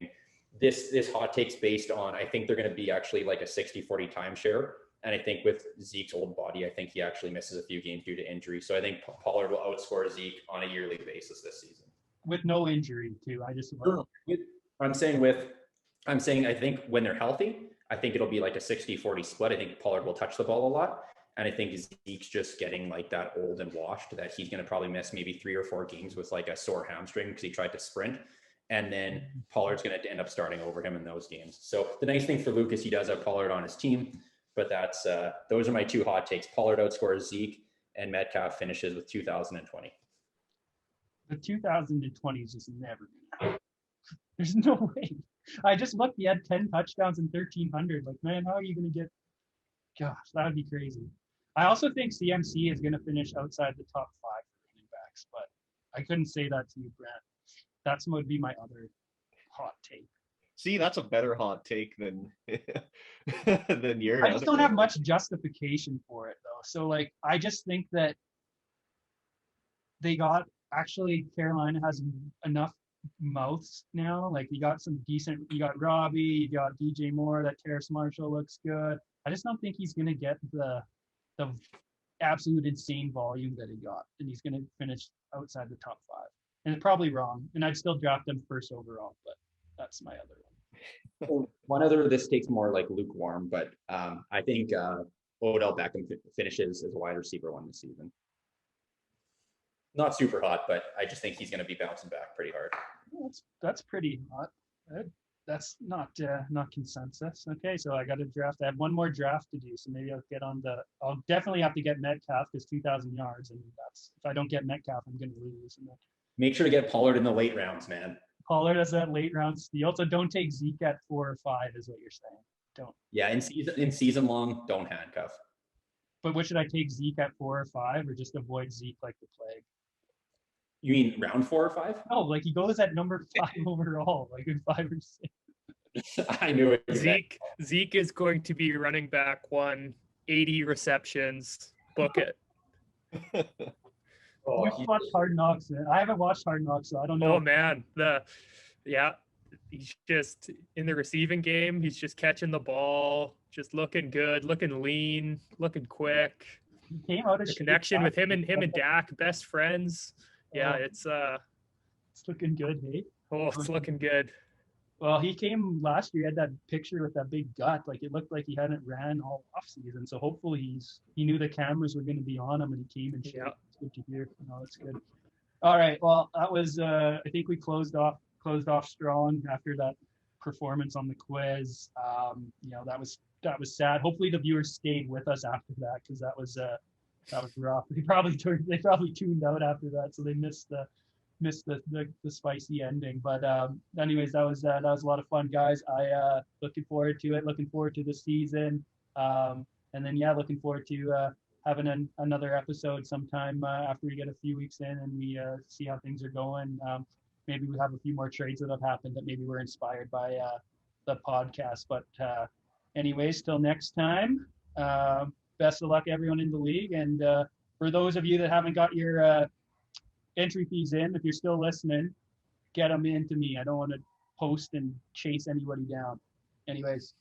This hot take's based on, I think they're going to be actually like a 60-40 timeshare. And I think with Zeke's old body, I think he actually misses a few games due to injury. So I think Pollard will outscore Zeke on a yearly basis this season. With no injury too. I'm saying I think when they're healthy, I think it'll be like a 60-40 split. I think Pollard will touch the ball a lot. And I think Zeke's just getting like that old and washed that he's going to probably miss maybe 3 or 4 games with like a sore hamstring because he tried to sprint. And then Pollard's going to end up starting over him in those games. So the nice thing for Luke is he does have Pollard on his team. But that's those are my 2 hot takes. Pollard outscores Zeke, and Metcalf finishes with 2,020. The 2020 is just never gonna happen. There's no way. I just looked. He had 10 touchdowns and 1,300. Like, man, how are you going to get? Gosh, that would be crazy. I also think CMC is going to finish outside the top 5 running backs, but I couldn't say that to you, Brant. That's what would be my other hot take. See, that's a better hot take than than your. I just don't have much justification for it though. So like, I just think that Carolina has enough mouths now. Like you got Robbie, you got DJ Moore, that Terrace Marshall looks good. I just don't think he's gonna get the absolute insane volume that he got, and he's gonna finish outside the top 5. And it's probably wrong, and I'd still draft him first overall, but that's my other one. One other, this takes more like lukewarm, but I think Odell Beckham finishes as a wide receiver 1 this season. Not super hot, but I just think he's going to be bouncing back pretty hard. That's pretty hot. That's not consensus. Okay, so I got a draft. I have one more draft to do, so maybe I'll definitely have to get Metcalf because 2,000 yards, and if I don't get Metcalf, I'm going to lose. Make sure to get Pollard in the late rounds, man. Pollard has that late round steal. So don't take Zeke at 4 or 5 is what you're saying. Don't. Yeah, in season long, don't handcuff. But what should I take Zeke at 4 or 5 or just avoid Zeke like the plague? You mean round 4 or 5? No, like he goes at number 5 overall, like in 5 or 6. I knew it. Zeke is going to be running back 1, 80 receptions. Book it. You watched Hard Knocks, man. I haven't watched Hard Knocks, so I don't know. Oh man, he's just in the receiving game. He's just catching the ball, just looking good, looking lean, looking quick. He came out of the connection with him and Dak, best friends. Yeah, it's looking good, hey? Oh, it's looking good. Well, he came last year. He had that picture with that big gut. Like it looked like he hadn't ran all off season. So hopefully he knew the cameras were going to be on him, and he came and showed. Yeah. It's good to hear. No, that's good. All right. Well, that was. I think we closed off strong after that performance on the quiz. That was sad. Hopefully the viewers stayed with us after that because that was rough. They probably tuned out after that, so they missed the spicy ending. But anyways, that was a lot of fun, guys. I looking forward to it. Looking forward to the season. And then looking forward to having another episode sometime after we get a few weeks in and we see how things are going. Maybe we have a few more trades that have happened that maybe we're inspired by the podcast. But anyways, till next time. Best of luck everyone in the league, and for those of you that haven't got your entry fees in, if you're still listening, get them in to me. I don't want to post and chase anybody down. Anyways,